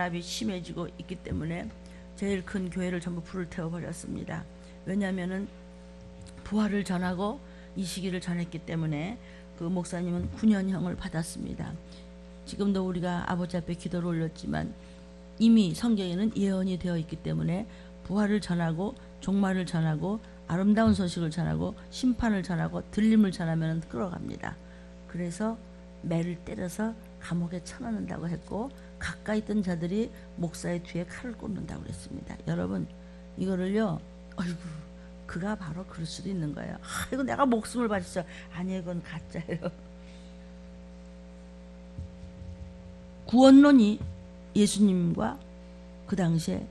연합이 심해지고 있기 때문에 제일 큰 교회를 전부 불을 태워버렸습니다. 왜냐하면은 부활을 전하고 이 시기를 전했기 때문에 그 목사님은 9년형을 받았습니다. 지금도 우리가 아버지 앞에 기도를 올렸지만 이미 성경에는 예언이 되어 있기 때문에 부활을 전하고 종말을 전하고 아름다운 소식을 전하고 심판을 전하고 들림을 전하면 끌어갑니다. 그래서 매를 때려서 감옥에 쳐넣는다고 했고 가까이 있던 자들이 목사의 뒤에 칼을 꽂는다고 그랬습니다. 여러분 이거를요, 아이고 그가 바로 그럴 수도 있는 거예요. 이거 내가 목숨을 바쳤어. 아니 이건 가짜예요. 구원론이 예수님과 그 당시에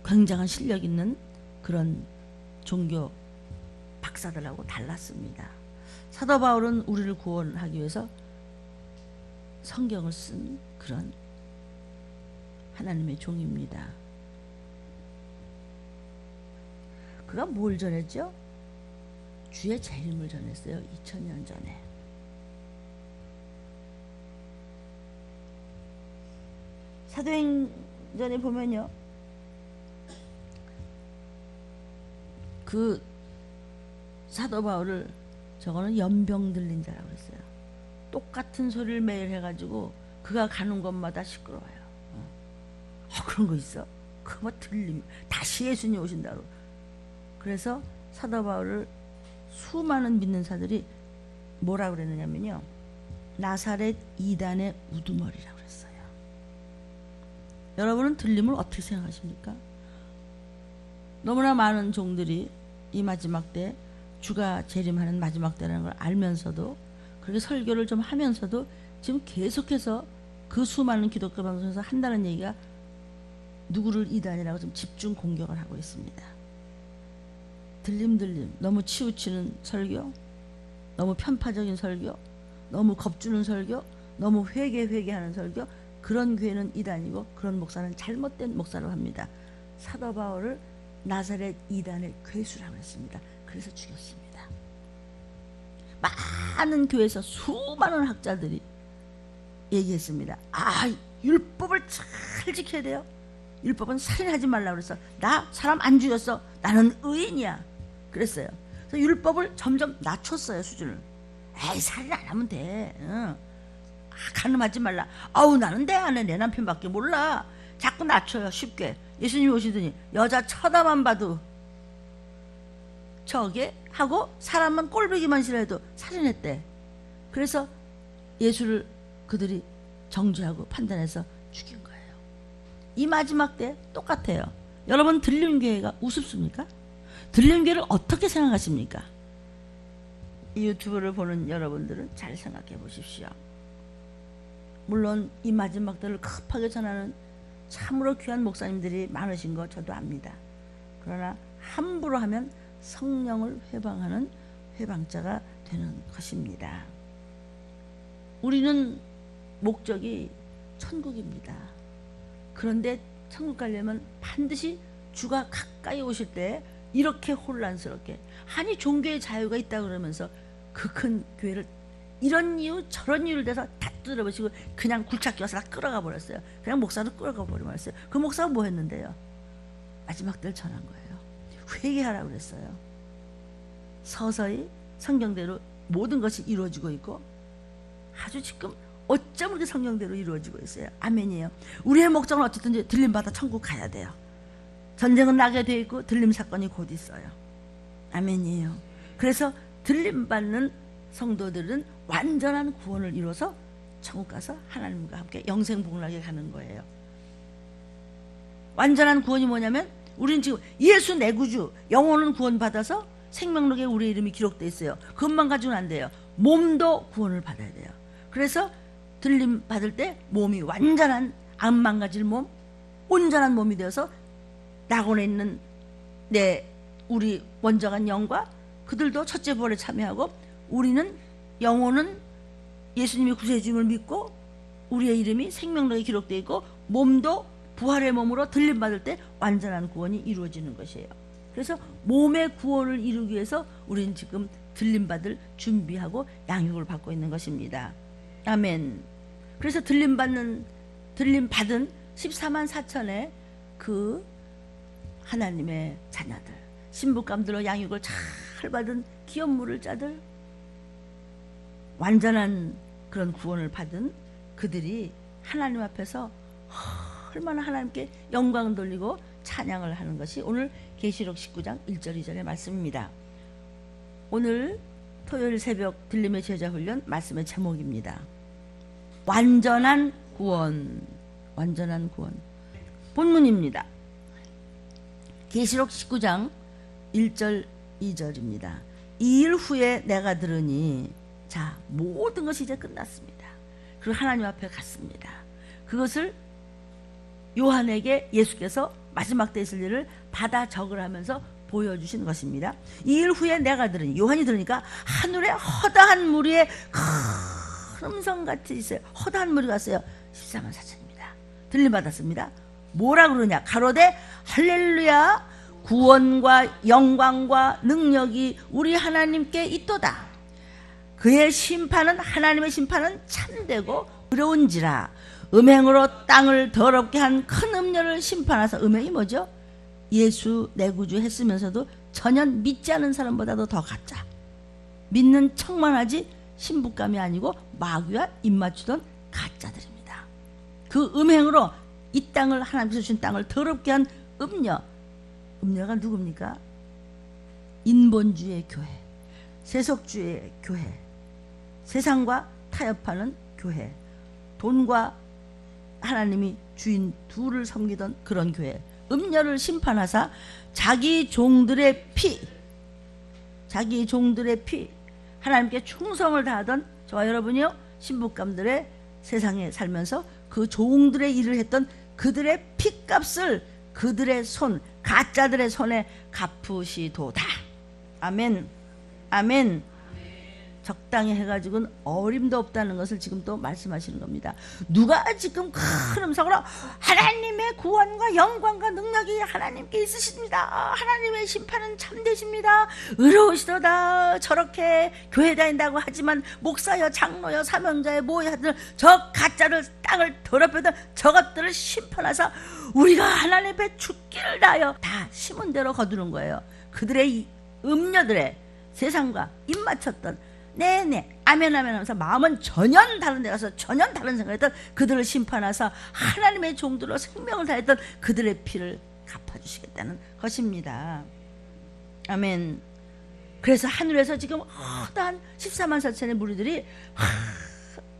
굉장한 실력 있는 그런 종교 박사들하고 달랐습니다. 사도 바울은 우리를 구원하기 위해서 성경을 쓴 그런 하나님의 종입니다. 그가 뭘 전했죠? 주의 재림을 전했어요. 2000년 전에. 사도행전에 보면요, 그 사도 바울을 저거는 연병 들린 자라고 했어요. 똑같은 소리를 매일 해가지고 그가 가는 곳마다 시끄러워요. 그런 거 있어? 그거 뭐 들림, 다시 예수님 오신다고. 그래서 사도 바울을 수많은 믿는 사들이 뭐라 그랬느냐면요, 나사렛 이단의 우두머리라고 그랬어요. 여러분은 들림을 어떻게 생각하십니까? 너무나 많은 종들이 이 마지막 때, 주가 재림하는 마지막 때라는 걸 알면서도, 그렇게 설교를 좀 하면서도 지금 계속해서 그 수많은 기독교 방송에서 한다는 얘기가 누구를 이단이라고 좀 집중 공격을 하고 있습니다. 들림 너무 치우치는 설교, 너무 편파적인 설교, 너무 겁주는 설교, 너무 회개하는 설교, 그런 교회는 이단이고 그런 목사는 잘못된 목사라고 합니다. 사도 바울을 나사렛 이단의 괴수라고 했습니다. 그래서 죽였습니다. 많은 교회에서 수많은 학자들이 얘기했습니다. 율법을 잘 지켜야 돼요. 율법은 살인하지 말라고 그래서 나 사람 안 죽였어. 나는 의인이야. 그랬어요. 그래서 율법을 점점 낮췄어요, 수준을. 살인 안 하면 돼. 가늠하지 말라. 나는 내 아내 내 남편밖에 몰라. 자꾸 낮춰요, 쉽게. 예수님이 오시더니 여자 쳐다만 봐도 저게 하고 사람만 꼴보기만 싫어해도 살인했대. 그래서 예수를 그들이 정죄하고 판단해서 죽인 거예요. 이 마지막 때 똑같아요. 여러분 들림교회가 우습습니까? 들림교회를 어떻게 생각하십니까? 이 유튜브를 보는 여러분들은 잘 생각해 보십시오. 물론 이 마지막 때를 급하게 전하는 참으로 귀한 목사님들이 많으신 거 저도 압니다. 그러나 함부로 하면 성령을 회방하는 회방자가 되는 것입니다. 우리는 목적이 천국입니다. 그런데 천국 가려면 반드시 주가 가까이 오실 때 이렇게 혼란스럽게, 아니 종교의 자유가 있다 그러면서 그 큰 교회를 이런 이유 저런 이유를 대서 다 뜯어버리고 그냥 굴착 끼워서 다 끌어가 버렸어요. 그냥 목사를 끌어가 버렸어요. 그 목사가 뭐 했는데요? 마지막 때를 전한 거예요. 회개하라고 그랬어요. 서서히 성경대로 모든 것이 이루어지고 있고 아주 지금 어쩜 그렇게 성경대로 이루어지고 있어요. 아멘이에요. 우리의 목적은 어쨌든지 들림받아 천국 가야 돼요. 전쟁은 나게 돼 있고 들림 사건이 곧 있어요. 아멘이에요. 그래서 들림받는 성도들은 완전한 구원을 이뤄서 천국 가서 하나님과 함께 영생복락에 가는 거예요. 완전한 구원이 뭐냐면 우리는 지금 예수 내 구주 영혼은 구원받아서 생명록에 우리의 이름이 기록되어 있어요. 그것만 가지고는 안 돼요. 몸도 구원을 받아야 돼요. 그래서 들림 받을 때 몸이 완전한 안 망가질 몸, 온전한 몸이 되어서 낙원에 있는 우리 원정한 영과 그들도 첫째 부활에 참여하고, 우리는 영혼은 예수님이 구세주임을 믿고 우리의 이름이 생명록에 기록되어 있고 몸도 부활의 몸으로 들림 받을 때 완전한 구원이 이루어지는 것이에요. 그래서 몸의 구원을 이루기 위해서 우리는 지금 들림 받을 준비하고 양육을 받고 있는 것입니다. 아멘. 그래서 들림 받은 14만 4천의 그 하나님의 자녀들, 신부감들로 양육을 잘 받은 기업 물을 자들, 완전한 그런 구원을 받은 그들이 하나님 앞에서 얼마나 하나님께 영광을 돌리고 찬양을 하는 것이 오늘 계시록 19장 1절 2절의 말씀입니다. 오늘 토요일 새벽 들림의 제자 훈련 말씀의 제목입니다. 완전한 구원. 완전한 구원. 본문입니다. 계시록 19장 1절 2절입니다. 이 일 후에 내가 들으니, 자, 모든 것이 이제 끝났습니다. 그리고 하나님 앞에 갔습니다. 그것을 요한에게 예수께서 마지막 때 있을 일을 받아 적으라면서 보여주신 것입니다. 이 일 후에 내가 들으니, 요한이 들으니까 하늘에 허다한 물 위에 큰 음성같이 있어요. 허다한 물이 갔어요. 14만 4천입니다. 들림받았습니다. 뭐라 그러냐? 가로되 할렐루야, 구원과 영광과 능력이 우리 하나님께 있도다. 그의 심판은, 하나님의 심판은 참되고 의로운지라. 음행으로 땅을 더럽게 한 큰 음녀를 심판하사. 음행이 뭐죠? 예수 내 구주 했으면서도 전혀 믿지 않은 사람보다도 더 가짜, 믿는 척만 하지 신부감이 아니고 마귀와 입맞추던 가짜들입니다. 그 음행으로 이 땅을, 하나님께서 주신 땅을 더럽게 한 음녀. 음녀가 누굽니까? 인본주의 교회, 세속주의 교회, 세상과 타협하는 교회, 돈과 하나님이 주인 둘을 섬기던 그런 교회. 음녀를 심판하사 자기 종들의 피, 하나님께 충성을 다하던 저와 여러분이요, 신부감들의 세상에 살면서 그 종들의 일을 했던 그들의 핏값을 그들의 손, 가짜들의 손에 갚으시도다. 아멘. 아멘. 적당히 해가지고는 어림도 없다는 것을 지금 또 말씀하시는 겁니다. 누가 지금 큰 음성으로 하나님의 구원과 영광과 능력이 하나님께 있으십니다, 하나님의 심판은 참되십니다, 의로우시도다, 저렇게 교회 다닌다고 하지만 목사여 장로여 사명자여 뭐여 하든 저 가짜를, 땅을 더럽혀던 저것들을 심판하사 우리가 하나님 앞에 죽기를 다하여 다 심은 대로 거두는 거예요. 그들의 음녀들의 세상과 입맞췄던, 네네 아멘 아멘 하면서 마음은 전혀 다른 데 가서 전혀 다른 생각했던 그들을 심판하사 하나님의 종들로 생명을 다했던 그들의 피를 갚아주시겠다는 것입니다. 아멘. 그래서 하늘에서 지금 허다한 14만 4천의 무리들이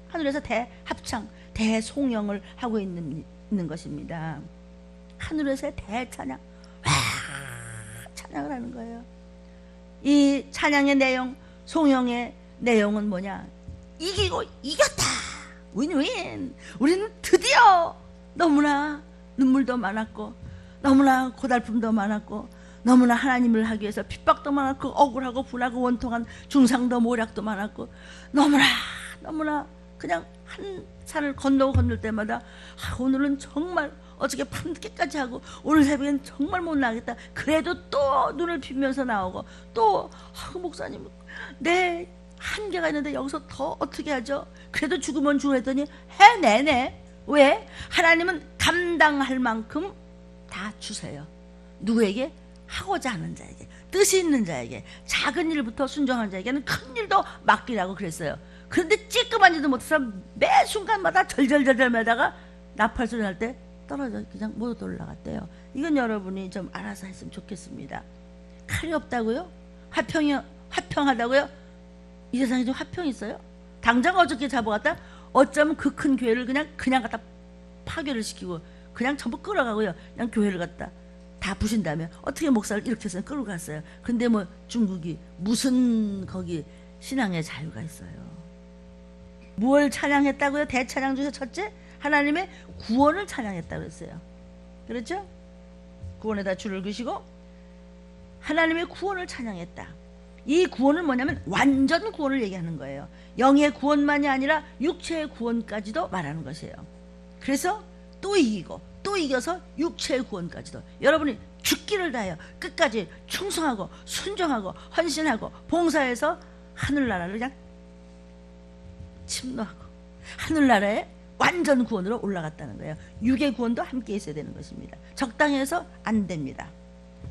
하늘에서 대합창, 대송영을 하고 있는 것입니다. 하늘에서의 대찬양, 찬양을 하는 거예요. 이 찬양의 내용, 송영의 내용은 뭐냐? 이기고 이겼다, 윈윈. 우리는 드디어 너무나 눈물도 많았고, 너무나 고달픔도 많았고, 너무나 하나님을 하기 위해서 핍박도 많았고, 억울하고 분하고 원통한 중상도 모략도 많았고, 너무나 그냥 한 산을 건널 때마다 오늘은 정말 어저께 밤늦게까지 하고 오늘 새벽엔 정말 못 나가겠다. 그래도 또 눈을 비면서 나오고, 또 목사님 내 한계가 있는데 여기서 더 어떻게 하죠? 그래도 죽으면 죽으랬더니 해내네. 왜? 하나님은 감당할 만큼 다 주세요. 누구에게? 하고자 하는 자에게, 뜻이 있는 자에게, 작은 일부터 순종하는 자에게는 큰 일도 맡기라고 그랬어요. 그런데 찌끄만 일도 못해서 매 순간마다 절절절절매다가 나팔 소리 날 때 떨어져 그냥 못 올라갔대요. 이건 여러분이 좀 알아서 했으면 좋겠습니다. 칼이 없다고요? 화평하다고요? 이 세상에 좀 화평이 있어요? 당장 어저께 잡아갔다 어쩌면 그 큰 교회를 그냥 갖다 파괴를 시키고 그냥 전부 끌어가고요, 그냥 교회를 갖다 다 부신 다음에 어떻게 목사를 이렇게 해서 끌고 갔어요. 근데 뭐 중국이 무슨 거기 신앙의 자유가 있어요? 무엇을 찬양했다고요? 대찬양 중에서 첫째, 하나님의 구원을 찬양했다고 했어요. 그렇죠? 구원에다 줄을 그시고 하나님의 구원을 찬양했다. 이 구원은 뭐냐면 완전 구원을 얘기하는 거예요. 영의 구원만이 아니라 육체의 구원까지도 말하는 것이에요. 그래서 또 이기고 또 이겨서 육체의 구원까지도, 여러분이 죽기를 다해요. 끝까지 충성하고 순종하고 헌신하고 봉사해서 하늘나라를 그냥 침노하고 하늘나라에 완전 구원으로 올라갔다는 거예요. 육의 구원도 함께 있어야 되는 것입니다. 적당히 해서 안 됩니다.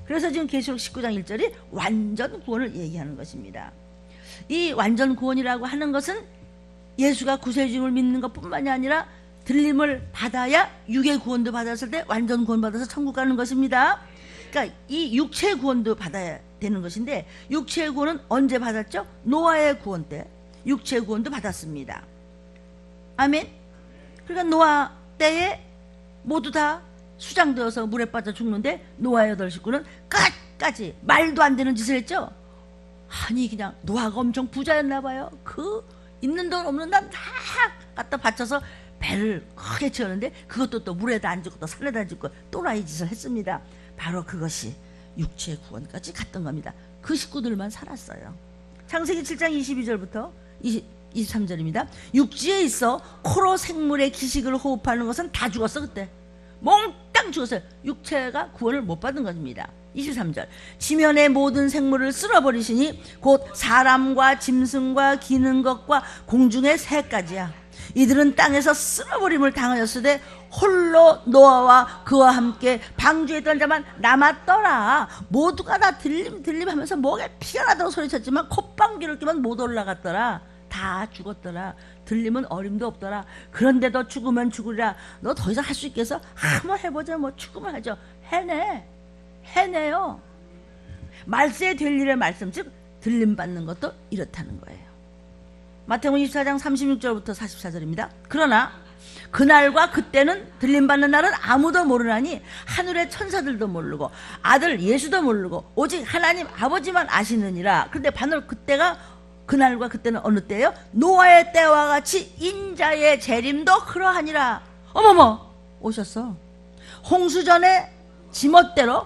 그래서 지금 계시록 19장 1절이 완전 구원을 얘기하는 것입니다. 이 완전 구원이라고 하는 것은 예수가 구세주임을 믿는 것뿐만이 아니라 들림을 받아야 육의 구원도 받았을 때 완전 구원 받아서 천국 가는 것입니다. 그러니까 이 육체의 구원도 받아야 되는 것인데, 육체의 구원은 언제 받았죠? 노아의 구원 때 육체의 구원도 받았습니다. 아멘. 그러니까 노아 때에 모두 다 수장되어서 물에 빠져 죽는데 노아의 8 식구는 끝까지 말도 안 되는 짓을 했죠. 아니 그냥 노아가 엄청 부자였나 봐요. 그 있는 돈 없는 돈 다 갖다 바쳐서 배를 크게 채웠는데 그것도 또 물에다 안 짓고 또 산에다 안 짓고 또라이 짓을 했습니다. 바로 그것이 육체의 구원까지 갔던 겁니다. 그 식구들만 살았어요. 창세기 7장 22절부터 23절입니다. 육지에 있어 코로 생물의 기식을 호흡하는 것은 다 죽었어. 그때 몽땅 죽었어요. 육체가 구원을 못 받은 것입니다. 23절 지면의 모든 생물을 쓸어버리시니 곧 사람과 짐승과 기는 것과 공중의 새까지야. 이들은 땅에서 쓸어버림을 당하였으되 홀로 노아와 그와 함께 방주에 있던 자만 남았더라. 모두가 다 들림 하면서 목에 피가 나도록 소리쳤지만 콧방귀를 뀌면 못 올라갔더라. 다 죽었더라. 들림은 어림도 없더라. 그런데도 죽으면 죽으리라. 너 더 이상 할 수 있겠어? 한번 해보자. 뭐 죽으면 하죠. 해내요. 말세에 될 일의 말씀, 즉 들림 받는 것도 이렇다는 거예요. 마태복음 24장 36절부터 44절입니다. 그러나 그날과 그때는 들림 받는 날은 아무도 모르나니 하늘의 천사들도 모르고 아들 예수도 모르고 오직 하나님 아버지만 아시느니라. 그런데 반을 그날과 그때는 어느 때예요? 노아의 때와 같이 인자의 재림도 그러하니라. 어머머, 오셨어. 홍수전에 지멋대로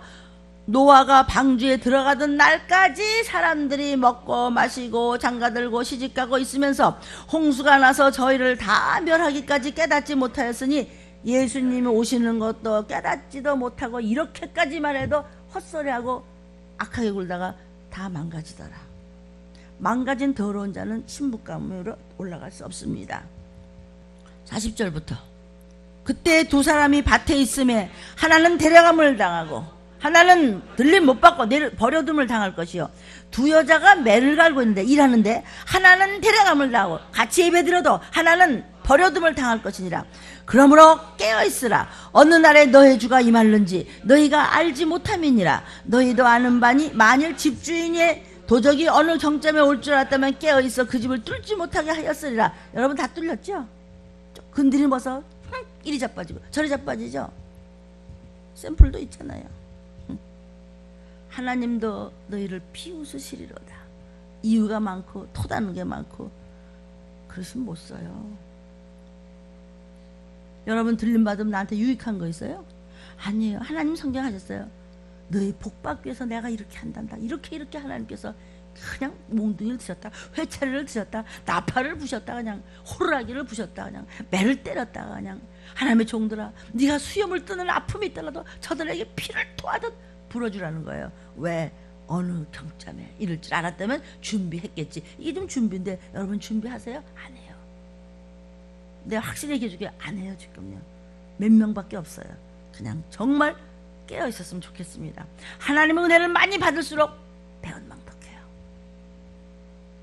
노아가 방주에 들어가던 날까지 사람들이 먹고 마시고 장가들고 시집가고 있으면서 홍수가 나서 저희를 다 멸하기까지 깨닫지 못하였으니 예수님이 오시는 것도 깨닫지도 못하고 이렇게까지만 해도 헛소리하고 악하게 굴다가 다 망가지더라. 망가진 더러운 자는 신부감으로 올라갈 수 없습니다. 40절부터 그때 두 사람이 밭에 있음에 하나는 데려감을 당하고 하나는 들림 못 받고 버려둠을 당할 것이요. 두 여자가 매를 갈고 있는데 일하는데 하나는 데려감을 당하고 같이 예배드려도 하나는 버려둠을 당할 것이니라. 그러므로 깨어있으라. 어느 날에 너의 주가 임할는지 너희가 알지 못함이니라. 너희도 아는 바니 만일 집주인이 도적이 어느 경점에 올 줄 알았다면 깨어있어 그 집을 뚫지 못하게 하였으리라. 여러분 다 뚫렸죠? 건드리면서 이리 자빠지고 저리 자빠지죠? 샘플도 있잖아요. 하나님도 너희를 비웃으시리로다. 이유가 많고 토다는 게 많고 그러시면 못 써요. 여러분 들림 받으면 나한테 유익한 거 있어요? 아니에요. 하나님 성경하셨어요. 너희 복 받기 위해서 내가 이렇게 한단다. 이렇게 하나님께서 그냥 몽둥이를 드셨다, 회차리를 드셨다, 나팔을 부셨다, 그냥 호루라기를 부셨다, 그냥 매를 때렸다, 그냥 하나님의 종들아, 네가 수염을 뜨는 아픔이 있더라도 저들에게 피를 토하듯 불어주라는 거예요. 왜? 어느 경점에 이럴 줄 알았다면 준비했겠지. 이게 좀 준비인데 여러분 준비하세요? 안 해요. 내가 확실히 얘기해주게 안 해요. 지금요. 몇 명밖에 없어요. 그냥 정말 깨어 있었으면 좋겠습니다. 하나님의 은혜를 많이 받을수록 배은망덕해요.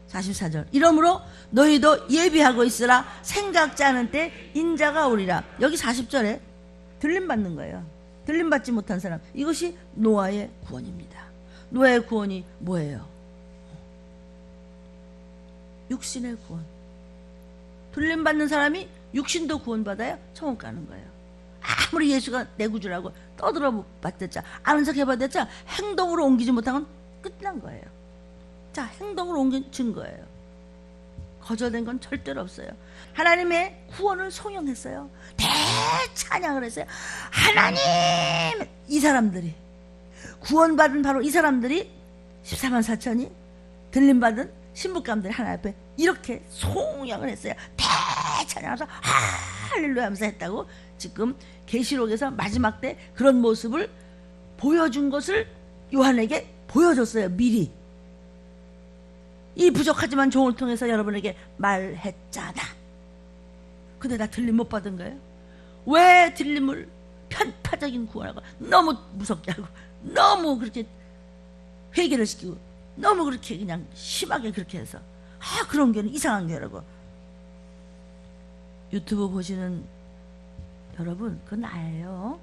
44절 이러므로 너희도 예비하고 있으라. 생각지 않은 때 인자가 오리라. 여기 40절에 들림 받는 거예요. 들림 받지 못한 사람, 이것이 노아의 구원입니다. 노아의 구원이 뭐예요? 육신의 구원. 들림 받는 사람이 육신도 구원받아야 천국 가는 거예요. 아무리 예수가 내 구주라고 떠들어 봤댔자 아는 척 해봤댔자 행동으로 옮기지 못하면 끝난 거예요. 자, 행동으로 옮긴 거예요. 거절된 건 절대로 없어요. 하나님의 구원을 송영했어요. 대찬양을 했어요. 하나님! 이 사람들이 구원받은 바로 이 사람들이 14만 4천이 들림받은 신부감들이 하나님 앞에 이렇게 송영을 했어요. 대찬양하면서 할렐루야 하면서 했다고. 지금 계시록에서 마지막 때 그런 모습을 보여준 것을 요한에게 보여줬어요. 미리. 이 부족하지만 종을 통해서 여러분에게 말했잖아. 근데 나 들림 못 받은 거예요. 왜 들림을 편파적인 구원하고 너무 무섭게 하고 너무 그렇게 회개를 시키고 너무 그렇게 그냥 심하게 그렇게 해서 그런 교는 이상한 교라고. 유튜브 보시는 여러분, 그건 나예요.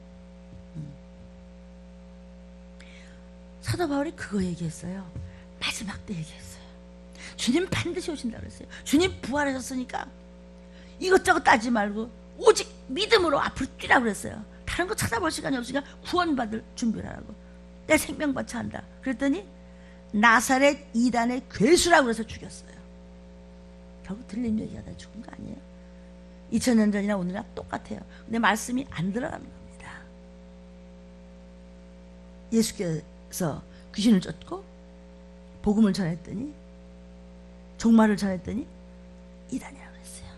사도 바울이 그거 얘기했어요. 마지막 때 얘기했어요. 주님 반드시 오신다 그랬어요. 주님 부활하셨으니까 이것저것 따지지 말고 오직 믿음으로 앞으로 뛰라고 그랬어요. 다른 거 찾아볼 시간이 없으니까 구원받을 준비를 하라고. 내 생명 바쳐 한다. 그랬더니 나사렛 이단의 괴수라고 해서 죽였어요. 결국 들림 얘기하다 죽은 거 아니에요. 2000년 전이나 오늘이나 똑같아요. 근데 말씀이 안 들어가는 겁니다. 예수께서 귀신을 쫓고 복음을 전했더니, 종말을 전했더니 이단이라고 했어요.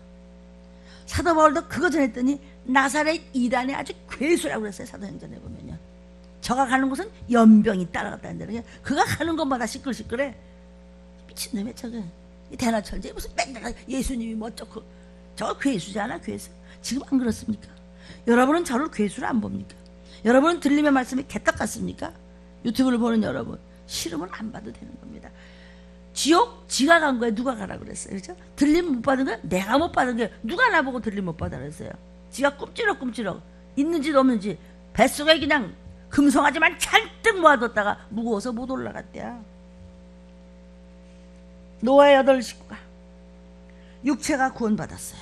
사도 바울도 그거 전했더니 나사렛 이단의 아주 괴수라고 그랬어요. 사도행전에 보면요. 저가 가는 곳은 연병이 따라갔다는 데, 그가 가는 곳마다 시끌시끌해. 미친놈이야 저게. 대나천재 무슨 맨날 예수님이 뭐 어쩌고. 저거 괴수잖아, 괴수. 지금 안 그렇습니까? 여러분은 저를 괴수로 안 봅니까? 여러분은 들림의 말씀이 개떡 같습니까? 유튜브를 보는 여러분, 싫으면 안 봐도 되는 겁니다. 지옥 지가 간 거에 누가 가라 그랬어요? 그렇죠? 들림 못 받은 거야? 내가 못 받은 거야. 누가 나보고 들림 못 받아 그랬어요? 지가 꿈찌럭꿈찌럭 있는지도 없는지 뱃속에 그냥 금송아지만 잔뜩 모아뒀다가 무거워서 못 올라갔대요. 노아의 8 식구가 육체가 구원받았어요.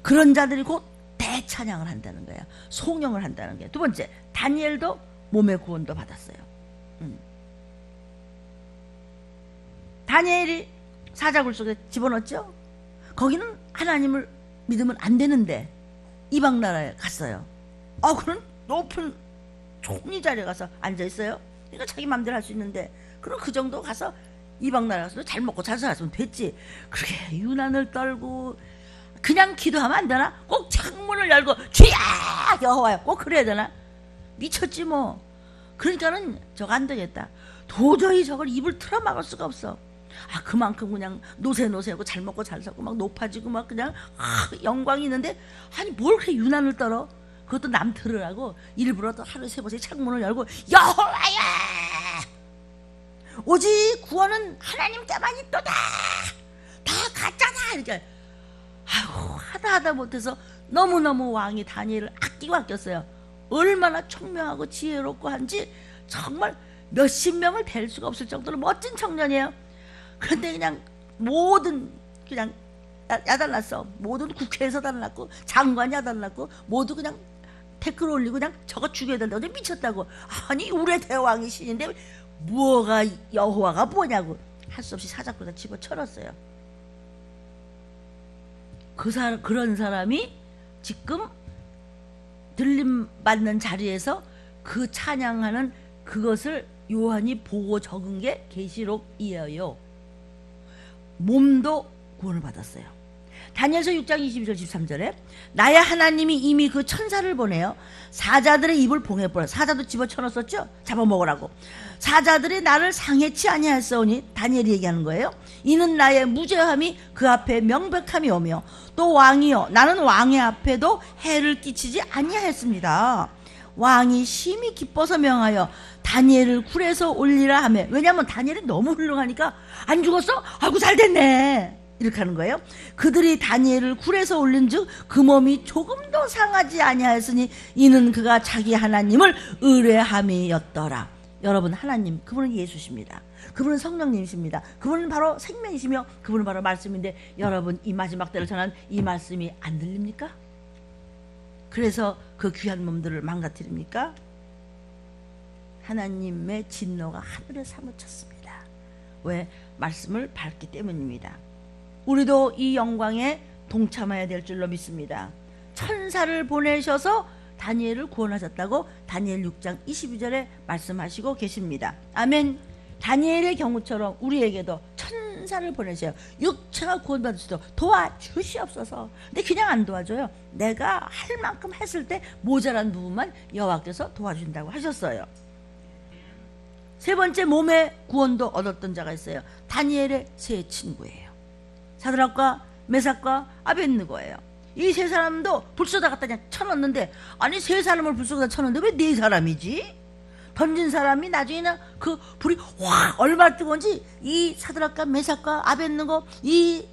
그런 자들이 곧 대찬양을 한다는 거예요. 송영을 한다는 거예요. 두 번째, 다니엘도 몸의 구원도 받았어요. 다니엘이 사자굴 속에 집어넣었죠. 거기는 하나님을 믿으면 안 되는데 이방 나라에 갔어요. 그런 높은 총리 자리에 가서 앉아있어요. 그러니까 자기 마음대로 할 수 있는데, 그럼 그 정도 가서 이방 나라 가서 잘 먹고 잘 살았으면 됐지. 그렇게 유난을 떨고 그냥 기도하면 안 되나? 꼭 창문을 열고 주야 여호와야 꼭 그래야 되나? 미쳤지 뭐. 그러니까는 저거 안 되겠다. 도저히 저걸 입을 틀어막을 수가 없어. 그만큼 그냥 노세노세하고 잘 먹고 잘 살고 막 높아지고 막 그냥 영광이 있는데, 아니 뭘 그렇게 유난을 떨어? 그것도 남 들으라고 일부러 또 하루 세 번씩 창문을 열고 여호와야 오직 구원은 하나님께만 있도다, 다 가짜다, 이렇게 하다 못해서 너무너무 왕이 다니엘을 아끼고 아꼈어요. 얼마나 총명하고 지혜롭고 한지 정말 몇십 명을 댈 수가 없을 정도로 멋진 청년이에요. 그런데 그냥 모든 그냥 야단났어. 모든 국회에서 야단났고 장관이 야단났고 모두 그냥 댓글 올리고 그냥 저거 죽여야 된다고. 미쳤다고. 아니 우리 대왕이 신인데 뭐가 여호와가 뭐냐고 할 수 없이 사자굴에다 집어쳐놨어요. 그런 사람이 지금 들림 받는 자리에서 그 찬양하는 그것을 요한이 보고 적은 게 계시록이에요. 몸도 구원을 받았어요. 다니엘서 6장 22절 23절에 나의 하나님이 이미 그 천사를 보내요 사자들의 입을 봉해 보라. 사자도 집어쳐넣었었죠. 잡아먹으라고. 사자들이 나를 상해치 아니하였사오니, 다니엘이 얘기하는 거예요. 이는 나의 무죄함이 그 앞에 명백함이 오며 또 왕이여 나는 왕의 앞에도 해를 끼치지 아니하였습니다. 왕이 심히 기뻐서 명하여 다니엘을 굴에서 올리라 하며, 왜냐하면 다니엘이 너무 훌륭하니까 안 죽었어? 아이고 잘됐네 이렇게 하는 거예요. 그들이 다니엘을 굴에서 올린즉 그 몸이 조금도 상하지 아니하였으니 이는 그가 자기 하나님을 의뢰함이었더라. 여러분, 하나님 그분은 예수십니다. 그분은 성령님이십니다. 그분은 바로 생명이시며 그분은 바로 말씀인데, 여러분 이 마지막 때를 전한 이 말씀이 안 들립니까? 그래서 그 귀한 몸들을 망가뜨립니까? 하나님의 진노가 하늘에 사무쳤습니다. 왜? 말씀을 밟기 때문입니다. 우리도 이 영광에 동참해야 될 줄로 믿습니다. 천사를 보내셔서 다니엘을 구원하셨다고 다니엘 6장 22절에 말씀하시고 계십니다. 아멘. 다니엘의 경우처럼 우리에게도 천사를 보내셔요. 육체가 구원받을 수도 도와주시옵소서. 근데 그냥 안 도와줘요. 내가 할 만큼 했을 때 모자란 부분만 여호와께서 도와준다고 하셨어요. 세 번째, 몸의 구원도 얻었던 자가 있어요. 다니엘의 세 친구예요. 사드락과 메삭과 아벳느고예요. 이 세 사람도 불 쏟아 갖다 그냥 쳐넣는데, 아니 세 사람을 불 쏟아 쳐넣는데 왜 네 사람이지? 던진 사람이 나중에는 그 불이 확 얼마나 뜨거운지 이 사드락과 메삭과 아벳느고 이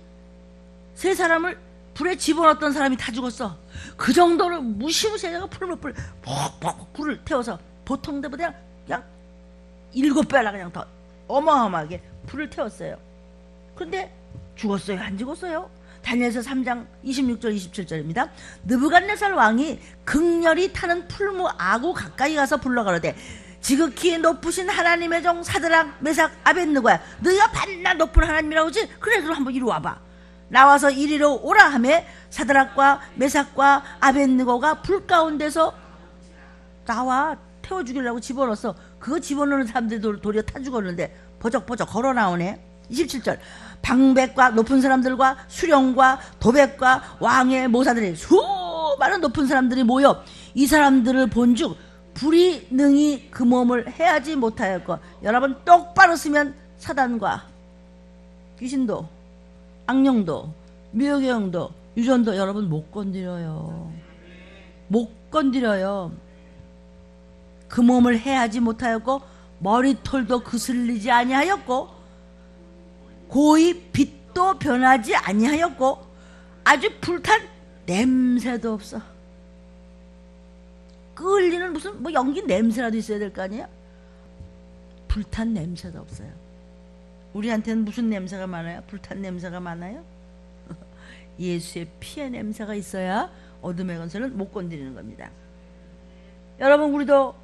세 사람을 불에 집어넣었던 사람이 다 죽었어. 그 정도로 무시무시하게 불을 태워서 보통 때보다 그냥 7배나 그냥 더 어마어마하게 불을 태웠어요. 그런데 죽었어요? 안 죽었어요? 다니엘서 3장 26절 27절입니다. 느부갓네살 왕이 극렬히 타는 풀무 아구 가까이 가서 불러가로되 지극히 높으신 하나님의 종 사드락 메삭 아벳느고야, 너희가 반나 높은 하나님이라고 하지? 그래 그럼 한번 이리 와봐. 나와서 이리로 오라 하매 사드락과 메삭과 아벳느고가 불 가운데서 나와 태워 죽이려고 집어넣었어. 그거 집어넣는 사람들이 도리어 타 죽었는데 버적버적 걸어 나오네. 27절 방백과 높은 사람들과 수령과 도백과 왕의 모사들이 수많은 높은 사람들이 모여 이 사람들을 본즉 불이 능히 그 몸을 해하지 못하였고, 여러분 똑바로 쓰면 사단과 귀신도 악령도 미혹의 영도 유전도 여러분 못 건드려요. 못 건드려요. 그 몸을 해하지 못하였고 머리털도 그슬리지 아니하였고 고의 빛도 변하지 아니하였고 아주 불탄 냄새도 없어. 끌리는 무슨 뭐 연기 냄새라도 있어야 될 거 아니에요? 불탄 냄새도 없어요. 우리한테는 무슨 냄새가 많아요? 불탄 냄새가 많아요? 예수의 피의 냄새가 있어야 어둠의 권세는 못 건드리는 겁니다. 여러분 우리도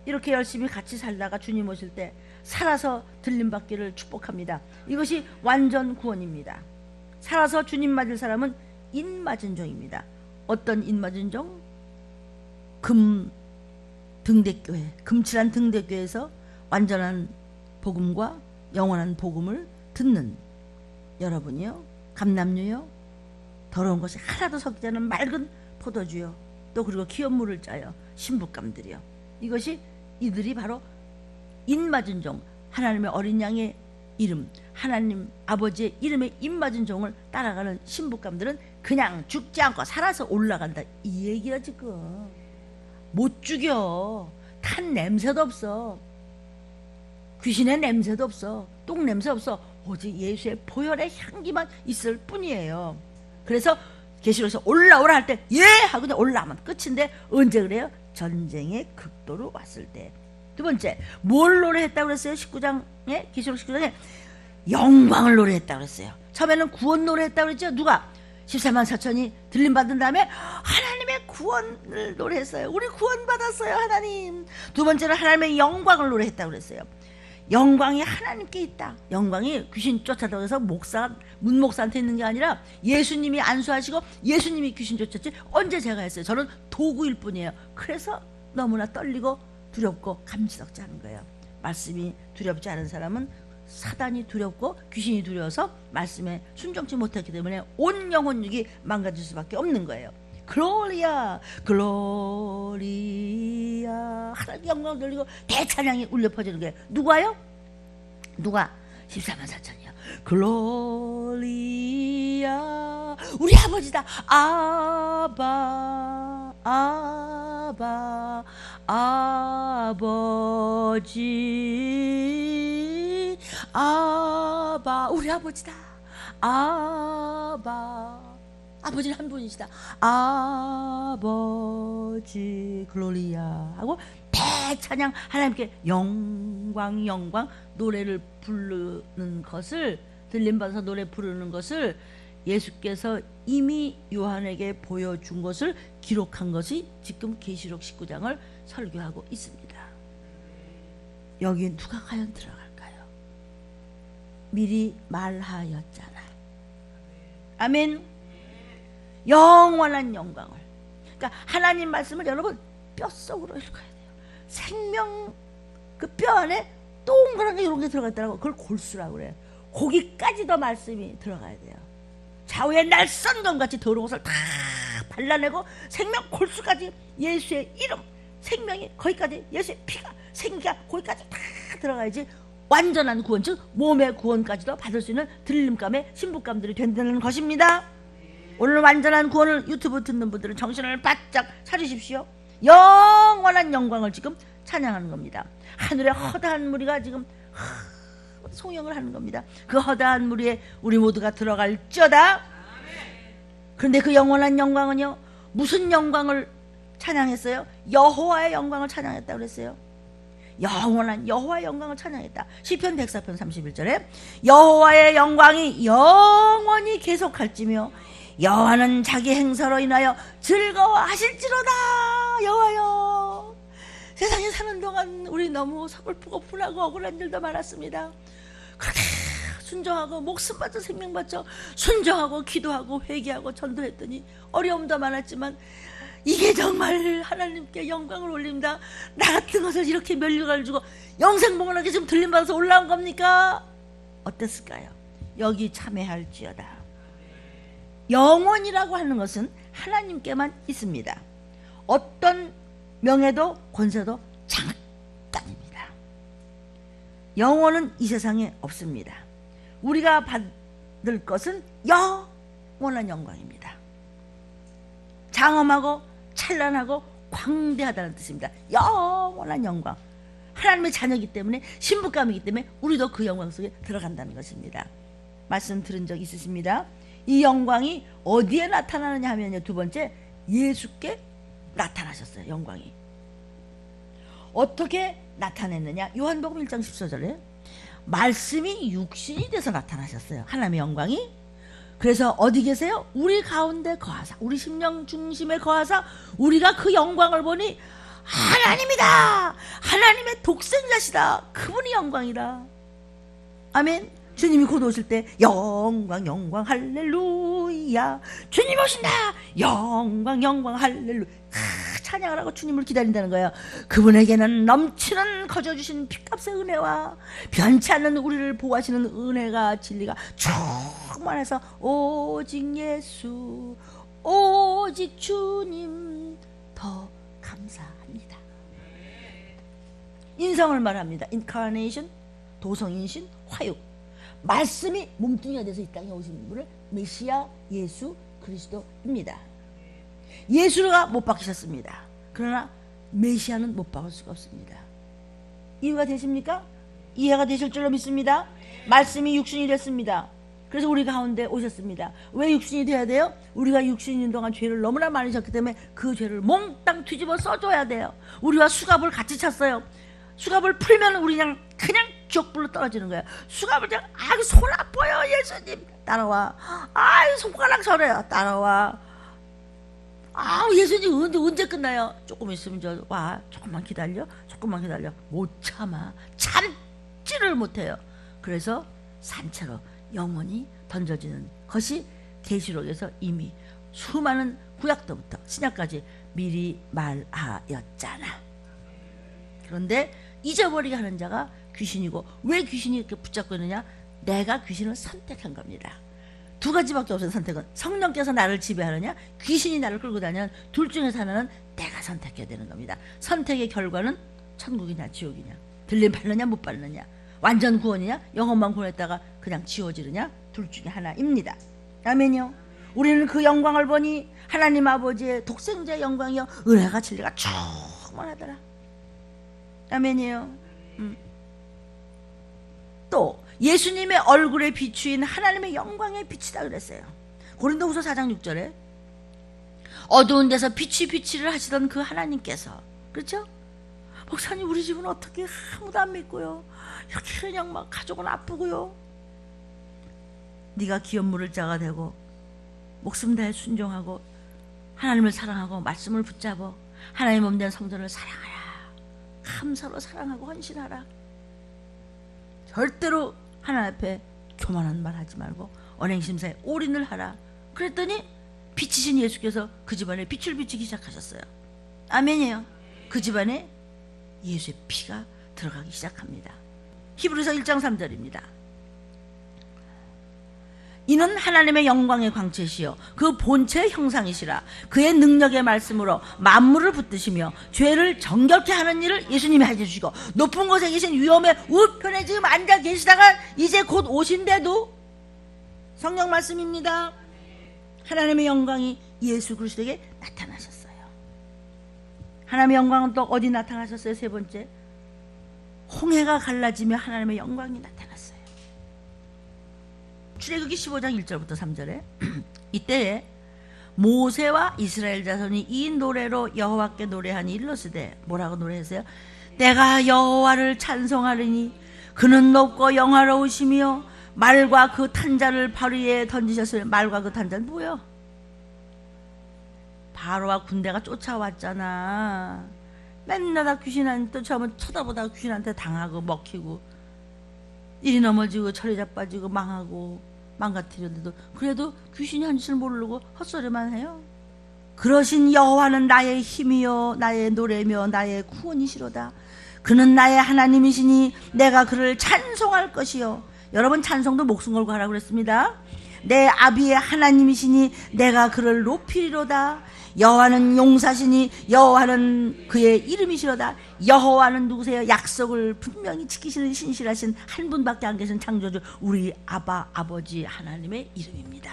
이렇게 열심히 같이 살다가 주님 오실 때 살아서 들림받기를 축복합니다. 이것이 완전 구원입니다. 살아서 주님 맞을 사람은 인맞은 종입니다. 어떤 인맞은 종? 금 등대교회, 금칠한 등대교회에서 완전한 복음과 영원한 복음을 듣는 여러분이요, 감람류요, 더러운 것이 하나도 섞이지 않은 맑은 포도주요, 또 그리고 기업물을 짜요 신부감들이요. 이것이 이들이 바로 인맞은 종, 하나님의 어린 양의 이름, 하나님 아버지의 이름에 인맞은 종을 따라가는 신부감들은 그냥 죽지 않고 살아서 올라간다, 이 얘기야. 지금 못 죽여. 탄 냄새도 없어. 귀신의 냄새도 없어. 똥 냄새 없어. 오직 예수의 보혈의 향기만 있을 뿐이에요. 그래서 계시록에서 올라오라 할 때 예 하고 그냥 올라가면 끝인데, 언제 그래요? 전쟁의 극도로 왔을 때. 두 번째, 뭘 노래했다고 그랬어요? 19장에, 계시록 19장에 영광을 노래했다고 그랬어요. 처음에는 구원 노래했다고 그랬죠. 누가? 14만 4천이 들림받은 다음에 하나님의 구원을 노래했어요. 우리 구원받았어요 하나님. 두 번째는 하나님의 영광을 노래했다고 그랬어요. 영광이 하나님께 있다. 영광이 귀신 쫓아다고 해서 문목사한테 있는 게 아니라 예수님이 안수하시고 예수님이 귀신 쫓았지 언제 제가 했어요. 저는 도구일 뿐이에요. 그래서 너무나 떨리고 두렵고 감지덕지 않은 거예요. 말씀이 두렵지 않은 사람은 사단이 두렵고 귀신이 두려워서 말씀에 순종치 못했기 때문에 온 영혼육이 망가질 수밖에 없는 거예요. 글로리아 글로리아, 하나님의 영광을 돌리고 대찬양이 울려 퍼지는 거예요. 누가요? 누가? 14만 4천이요. 글로리아, 우리 아버지다. 아바 아바 아버지, 아바, 우리 아버지다. 아바, 아버지는 한 분이시다. 아버지 글로리아 하고 대찬양, 하나님께 영광 영광 노래를 부르는 것을, 들림받아서 노래 부르는 것을 예수께서 이미 요한에게 보여준 것을 기록한 것이 지금 계시록 19장을 설교하고 있습니다. 여기 누가 과연 들어갈까요? 미리 말하였잖아. 아멘. 영원한 영광을, 그러니까 하나님 말씀을 여러분 뼛속으로 읽어야 돼요. 생명, 그 뼈 안에 동그란 게 이런 게 들어가 있더라고. 그걸 골수라고 그래요. 거기까지도 말씀이 들어가야 돼요. 좌우에 날선검같이 더러운 것을 다 발라내고 생명 골수까지 예수의 이름, 생명이 거기까지, 예수의 피가, 생기가 거기까지 다 들어가야지 완전한 구원, 즉 몸의 구원까지도 받을 수 있는 들림감의 신부감들이 된다는 것입니다. 오늘 완전한 구원을 유튜브 듣는 분들은 정신을 바짝 차리십시오. 영원한 영광을 지금 찬양하는 겁니다. 하늘의 허다한 무리가 지금 송영을 하는 겁니다. 그 허다한 무리에 우리 모두가 들어갈지어다. 그런데 그 영원한 영광은요, 무슨 영광을 찬양했어요? 여호와의 영광을 찬양했다고 그랬어요. 영원한 여호와의 영광을 찬양했다. 시편 104편 31절에 여호와의 영광이 영원히 계속할지며 여호와는 자기 행사로 인하여 즐거워하실지로다. 여호와여, 세상에 사는 동안 우리 너무 서글프고 분하고 억울한 일도 많았습니다. 그렇게 순종하고 목숨 바쳐 생명 바쳐 순종하고 기도하고 회개하고 전도했더니 어려움도 많았지만 이게 정말 하나님께 영광을 올립니다. 나 같은 것을 이렇게 면류관을 주고 영생복원하게 지금 들림받아서 올라온 겁니까? 어땠을까요? 여기 참여할지어다. 영원이라고 하는 것은 하나님께만 있습니다. 어떤 명예도 권세도 잠깐입니다. 영원은 이 세상에 없습니다. 우리가 받을 것은 영원한 영광입니다. 장엄하고 찬란하고 광대하다는 뜻입니다. 영원한 영광. 하나님의 자녀이기 때문에, 신부감이기 때문에 우리도 그 영광 속에 들어간다는 것입니다. 말씀 들은 적 있으십니다. 이 영광이 어디에 나타나느냐 하면요, 두 번째, 예수께 나타나셨어요. 영광이 어떻게 나타냈느냐? 요한복음 1장 14절에 말씀이 육신이 돼서 나타나셨어요. 하나님의 영광이. 그래서 어디 계세요? 우리 가운데 거하사, 우리 심령 중심에 거하사 우리가 그 영광을 보니 하나님이다. 하나님의 독생자시다. 그분이 영광이다. 아멘. 주님이 곧 오실 때 영광 영광 할렐루야, 주님 오신다. 영광 영광 할렐루야. 찬양을 하고 주님을 기다린다는 거예요. 그분에게는 넘치는 거저주신 핏값의 은혜와 변치 않는 우리를 보호하시는 은혜가 진리가 충만해서 오직 예수, 오직 주님 더 감사합니다. 인성을 말합니다. 인카네이션, 도성인신, 화육. 말씀이 몸뚱이가 돼서 이 땅에 오신 분을 메시아 예수 그리스도입니다. 예수가 못 박히셨습니다. 그러나 메시아는 못 박을 수가 없습니다. 이해가 되십니까? 이해가 되실 줄로 믿습니다. 말씀이 육신이 됐습니다. 그래서 우리 가운데 오셨습니다. 왜 육신이 돼야 돼요? 우리가 육신인 동안 죄를 너무나 많이 졌기 때문에 그 죄를 몽땅 뒤집어 써줘야 돼요. 우리와 수갑을 같이 찼어요. 수갑을 풀면 우리 그냥 지옥불로 떨어지는 거예요. 수갑을 그냥 손 아파요. 예수님 따라와. 손가락 저려요. 따라와. 예수님 언제 끝나요? 조금 있으면 조금만 기다려. 조금만 기다려. 못 참아. 참지를 못해요. 그래서 산채로 영원히 던져지는 것이 계시록에서 이미 수많은 구약도부터 신약까지 미리 말하였잖아. 그런데 잊어버리게 하는 자가 귀신이고, 왜 귀신이 이렇게 붙잡고 있느냐? 내가 귀신을 선택한 겁니다. 두 가지밖에 없어요. 선택은 성령께서 나를 지배하느냐, 귀신이 나를 끌고 다니는, 둘 중에서 하나는 내가 선택해야 되는 겁니다. 선택의 결과는 천국이냐 지옥이냐, 들림 받느냐 못 받느냐, 완전 구원이냐 영혼만 구원했다가 그냥 지워지느냐, 둘 중에 하나입니다. 아멘요. 우리는 그 영광을 보니 하나님 아버지의 독생자의 영광이요 은혜가 진리가 충만하더라. 아멘이요. 또 예수님의 얼굴에 비추인 하나님의 영광의 빛이다 그랬어요. 고린도후서 4장 6절에 어두운 데서 빛을 하시던 그 하나님께서, 그렇죠? 목사님 우리 집은 어떻게 아무도 안 믿고요, 이렇게 그냥 막 가족은 아프고요. 네가 기업 물을 자가 되고 목숨 다해 순종하고 하나님을 사랑하고 말씀을 붙잡어 하나님 몸된 성전을 사랑하라. 감사로 사랑하고 헌신하라. 절대로 하나님 앞에 교만한 말 하지 말고 언행심사에 올인을 하라. 그랬더니 빛이신 예수께서 그 집안에 빛을 비추기 시작하셨어요. 아멘이에요. 그 집안에 예수의 피가 들어가기 시작합니다. 히브리서 1장 3절입니다. 이는 하나님의 영광의 광채시요 그 본체의 형상이시라. 그의 능력의 말씀으로 만물을 붙드시며 죄를 정결케 하는 일을 예수님이 해주시고, 높은 곳에 계신 위엄의 우편에 지금 앉아 계시다가 이제 곧 오신데도, 성령 말씀입니다. 하나님의 영광이 예수 그리스도에게 나타나셨어요. 하나님의 영광은 또 어디 나타나셨어요? 세 번째, 홍해가 갈라지며 하나님의 영광이 나타났어요. 출애굽기 15장 1절부터 3절에 이때에 모세와 이스라엘 자손이 이 노래로 여호와께 노래하니 일러스되, 뭐라고 노래했어요? 내가 여호와를 찬송하리니 그는 높고 영화로우시며 말과 그 탄자를 바로 위에 던지셨어요. 말과 그 탄자는 뭐예요? 바로와 군대가 쫓아왔잖아. 맨날 다 귀신한테 쫓아오면 쳐다보다가 귀신한테 당하고 먹히고 이리 넘어지고 저리 자빠지고 망하고 망가뜨렸는데도 그래도 귀신이 한 짓을 모르고 헛소리만 해요. 그러신 여호와는 나의 힘이요 나의 노래며 나의 구원이시로다. 그는 나의 하나님이시니 내가 그를 찬송할 것이요. 여러분, 찬송도 목숨 걸고 하라고 그랬습니다. 내 아비의 하나님이시니 내가 그를 높이리로다. 여호와는 용사시니 여호와는 그의 이름이시로다. 여호와는 누구세요? 약속을 분명히 지키시는 신실하신 한 분밖에 안 계신 창조주 우리 아버지 하나님의 이름입니다.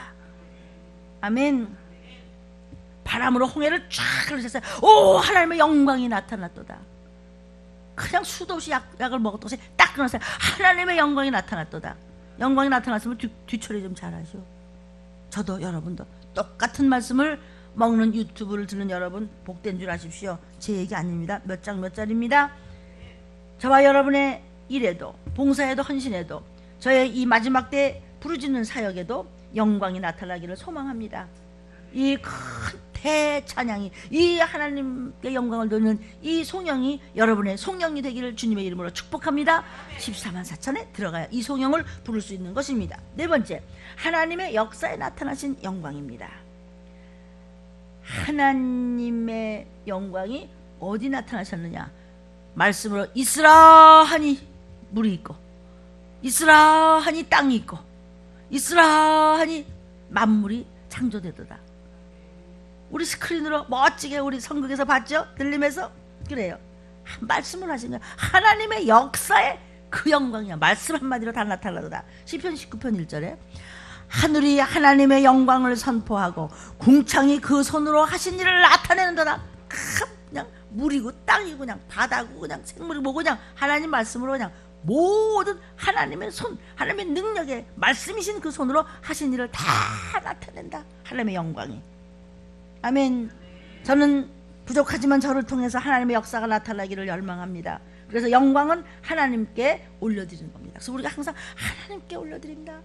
아멘. 바람으로 홍해를 쫙 흘리셨어요. 오, 하나님의 영광이 나타났도다. 그냥 수도 없이 약을 먹었던 것이 딱 끊었어요. 하나님의 영광이 나타났도다. 영광이 나타났으면 뒤처리 좀 잘하시오. 저도 여러분도 똑같은 말씀을 먹는 유튜브를 듣는 여러분 복된 줄 아십시오. 제 얘기 아닙니다. 몇 장 몇 절입니다. 저와 여러분의 일에도 봉사에도 헌신에도 저의 이 마지막 때 부르짖는 사역에도 영광이 나타나기를 소망합니다. 이 큰 대찬양이, 이 하나님의 영광을 도는 이 송영이 여러분의 송영이 되기를 주님의 이름으로 축복합니다. 14만 4천에 들어가야 이 송영을 부를 수 있는 것입니다. 네 번째, 하나님의 역사에 나타나신 영광입니다. 하나님의 영광이 어디 나타나셨느냐? 말씀으로 있으라 하니 물이 있고, 있으라 하니 땅이 있고, 있으라 하니 만물이 창조되도다. 우리 스크린으로 멋지게 우리 성극에서 봤죠? 들리면서 그래요. 말씀을 하신 거예요. 하나님의 역사에 그 영광이야. 말씀 한마디로 다 나타나도다. 시편 19편 1절에 하늘이 하나님의 영광을 선포하고 궁창이 그 손으로 하신 일을 나타내는도다. 그냥 물이고 땅이고 그냥 바다고 그냥 생물이고 그냥 하나님 말씀으로 그냥 모든 하나님의 손, 하나님의 능력에 말씀이신 그 손으로 하신 일을 다 나타낸다. 하나님의 영광이. 아멘. 저는 부족하지만 저를 통해서 하나님의 역사가 나타나기를 열망합니다. 그래서 영광은 하나님께 올려드리는 겁니다. 그래서 우리가 항상 하나님께 올려드립니다.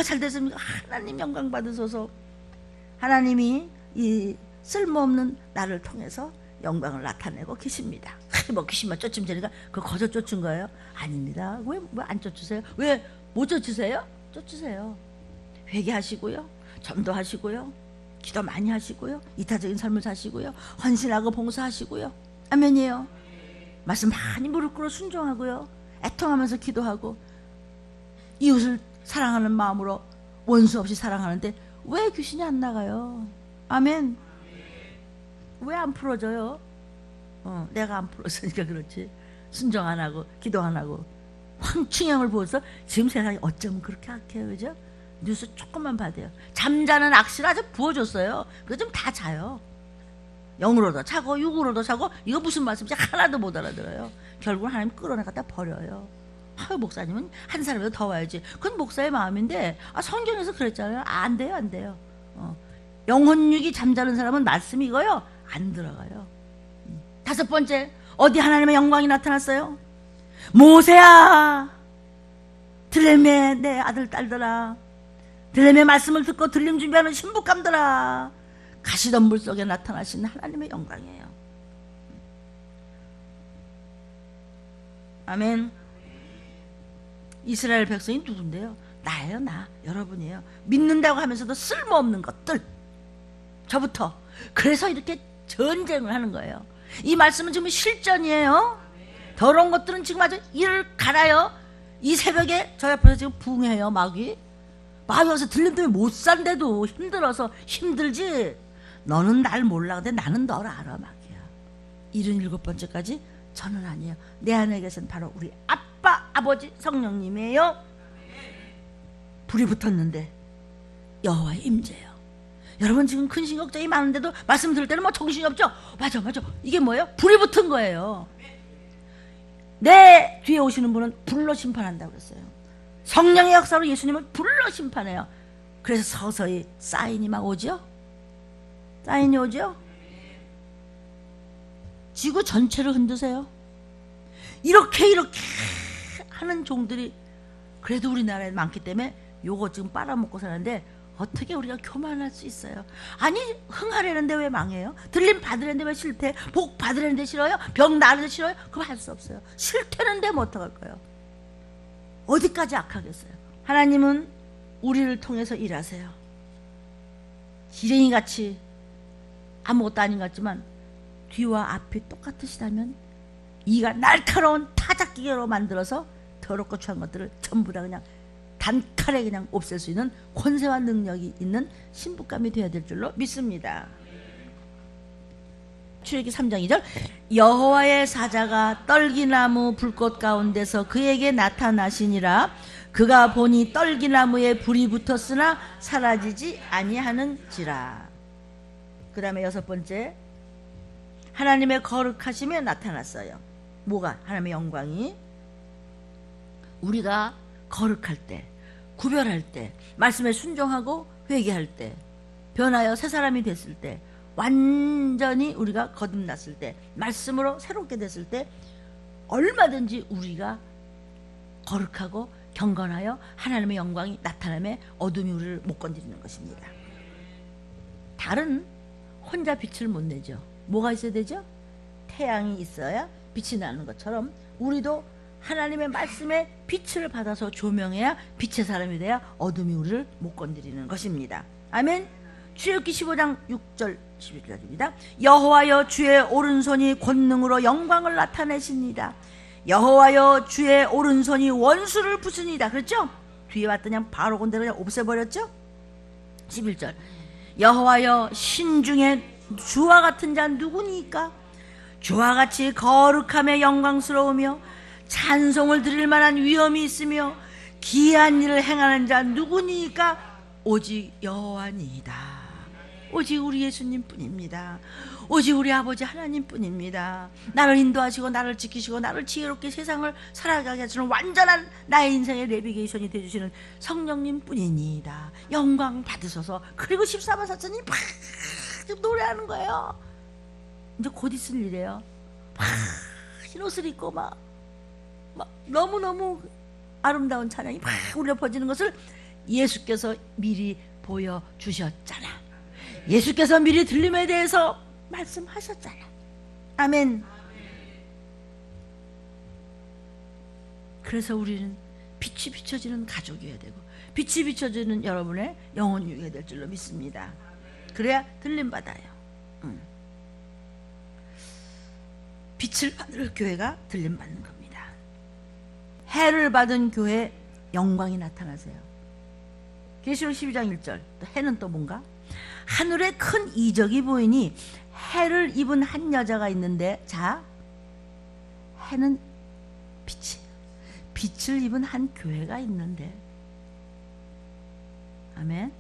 잘 됐습니까? 하나님 영광 받으소서. 하나님이 이 쓸모없는 나를 통해서 영광을 나타내고 계십니다. 뭐 귀신만 쫓으면 되니까 그거 거저 쫓은 거예요? 아닙니다. 왜 안 쫓으세요? 왜 못 쫓으세요? 쫓으세요. 회개하시고요, 전도하시고요, 기도 많이 하시고요, 이타적인 삶을 사시고요, 헌신하고 봉사하시고요. 아멘이에요. 말씀 많이 무릎 꿇어 순종하고요, 애통하면서 기도하고 이웃을 사랑하는 마음으로 원수 없이 사랑하는데 왜 귀신이 안 나가요? 아멘. 왜 안 풀어져요? 내가 안 풀었으니까 그렇지. 순종 안 하고 기도 안 하고 황충형을 보여서 지금 세상이 어쩌면 그렇게 악해요, 그죠? 뉴스 조금만 봐도요. 잠자는 악시를 아주 부어줬어요. 그래서 좀 다 자요. 영으로도 자고 육으로도 자고 이거 무슨 말씀인지 하나도 못 알아들어요. 결국은 하나님 끌어내 갖다 버려요. 아유, 목사님은 한 사람이라도 더 와야지. 그건 목사의 마음인데 성경에서 그랬잖아요. 안 돼요, 안 돼요. 영혼육이 잠자는 사람은 말씀이 이거요 안 들어가요. 다섯 번째, 어디 하나님의 영광이 나타났어요? 모세야, 들레미의 내 아들 딸들아, 들레미의 말씀을 듣고 들림 준비하는 신부감들아, 가시던 물 속에 나타나신 하나님의 영광이에요. 아멘. 이스라엘 백성이 누군데요? 나예요, 나. 여러분이에요. 믿는다고 하면서도 쓸모없는 것들, 저부터. 그래서 이렇게 전쟁을 하는 거예요. 이 말씀은 지금 실전이에요. 더러운 것들은 지금 아주 이를 갈아요. 이 새벽에 저 옆에서 지금 붕해요. 마귀 와서 들림 때문에 못 산대도 힘들어서 힘들지. 너는 날 몰라. 근데 나는 너를 알아. 마귀야. 77번째까지 저는 아니에요. 내 안에 계신 바로 우리 아빠 아버지 성령님이에요. 불이 붙었는데 여호와의 임재예요. 여러분 지금 근심 걱정이 많은데도 말씀 들을 때는 뭐 정신이 없죠? 맞아. 이게 뭐예요? 불이 붙은 거예요. 내 뒤에 오시는 분은 불로 심판한다고 그랬어요. 성령의 역사로 예수님은 불로 심판해요. 그래서 서서히 사인이 막 오죠? 사인이 오죠? 지구 전체를 흔드세요. 이렇게 하는 종들이 그래도 우리나라에 많기 때문에 요거 지금 빨아먹고 사는데 어떻게 우리가 교만할 수 있어요? 아니 흥하려는데 왜 망해요? 들림 받으려는데 왜 싫대? 복 받으려는데 싫어요? 병 나으려는데 싫어요? 그거 할 수 없어요. 싫다는데 뭐 어떡할 거예요? 어디까지 악하겠어요? 하나님은 우리를 통해서 일하세요. 지렁이같이 아무것도 아닌 것 같지만 뒤와 앞이 똑같으시다면 이가 날카로운 타작기계로 만들어서 더럽고 추한 것들을 전부 다 그냥 단칼에 그냥 없앨 수 있는 권세와 능력이 있는 신부감이 되어야 될 줄로 믿습니다. 출애굽기 3장 2절 여호와의 사자가 떨기나무 불꽃 가운데서 그에게 나타나시니라. 그가 보니 떨기나무에 불이 붙었으나 사라지지 아니하는지라. 그 다음에 6번째, 하나님의 거룩하심에 나타났어요. 뭐가? 하나님의 영광이. 우리가 거룩할 때, 구별할 때, 말씀에 순종하고 회개할 때, 변하여 새 사람이 됐을 때, 완전히 우리가 거듭났을 때, 말씀으로 새롭게 됐을 때 얼마든지 우리가 거룩하고 경건하여 하나님의 영광이 나타남에 어둠이 우리를 못 건드리는 것입니다. 달은 혼자 빛을 못 내죠. 뭐가 있어야 되죠? 태양이 있어야 빛이 나는 것처럼 우리도 하나님의 말씀에 빛을 받아서 조명해야 빛의 사람이 돼야 어둠이 우리를 못 건드리는 것입니다. 아멘. 출애굽기 15장 6절 11절입니다. 여호와여 주의 오른손이 권능으로 영광을 나타내십니다. 여호와여 주의 오른손이 원수를 부수니다. 그렇죠? 뒤에 왔더니 그냥 바로 건드려 그냥 없애버렸죠? 11절 여호와여 신중에 주와 같은 자 누구니까? 주와 같이 거룩하며 영광스러우며 찬송을 드릴 만한 위엄이 있으며 기이한 일을 행하는 자 누구니까? 오직 여호와니이다. 오직 우리 예수님 뿐입니다. 오직 우리 아버지 하나님 뿐입니다. 나를 인도하시고 나를 지키시고 나를 지혜롭게 세상을 살아가게 하시는 완전한 나의 인생의 내비게이션이 되어주시는 성령님 뿐이니이다. 영광 받으셔서. 그리고 14번 사천이 막 노래하는 거예요. 이제 곧 있을 일이에요. 막 흰옷을 입고 막 너무너무 아름다운 찬양이 막 울려 퍼지는 것을 예수께서 미리 보여주셨잖아. 예수께서 미리 들림에 대해서 말씀하셨잖아. 아멘. 그래서 우리는 빛이 비춰지는 가족이어야 되고 빛이 비춰지는 여러분의 영혼이 되어야 될 줄로 믿습니다. 그래야 들림받아요. 빛을 받을 교회가 들림받는 겁니다. 해를 받은 교회 영광이 나타나세요. 계시록 12장 1절 해는 또 뭔가? 하늘에 큰 이적이 보이니 해를 입은 한 여자가 있는데, 자, 해는 빛이에요. 빛을 입은 한 교회가 있는데, 아멘.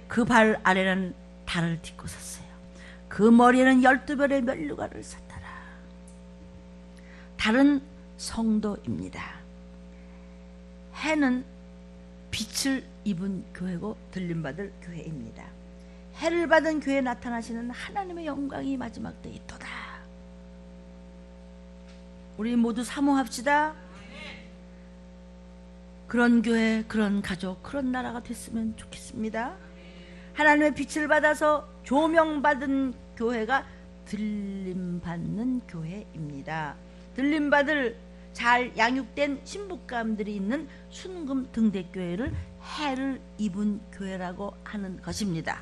그 발 아래는 달을 딛고 섰어요. 그 머리에는 12별의 면류관을 섰더라. 달은 성도입니다. 해는 빛을 입은 교회고 들림받을 교회입니다. 해를 받은 교회에 나타나시는 하나님의 영광이 마지막 때에 있도다. 우리 모두 사모합시다. 그런 교회, 그런 가족, 그런 나라가 됐으면 좋겠습니다. 하나님의 빛을 받아서 조명받은 교회가 들림받는 교회입니다. 들림받을 잘 양육된 신부감들이 있는 순금 등대교회를 해를 입은 교회라고 하는 것입니다.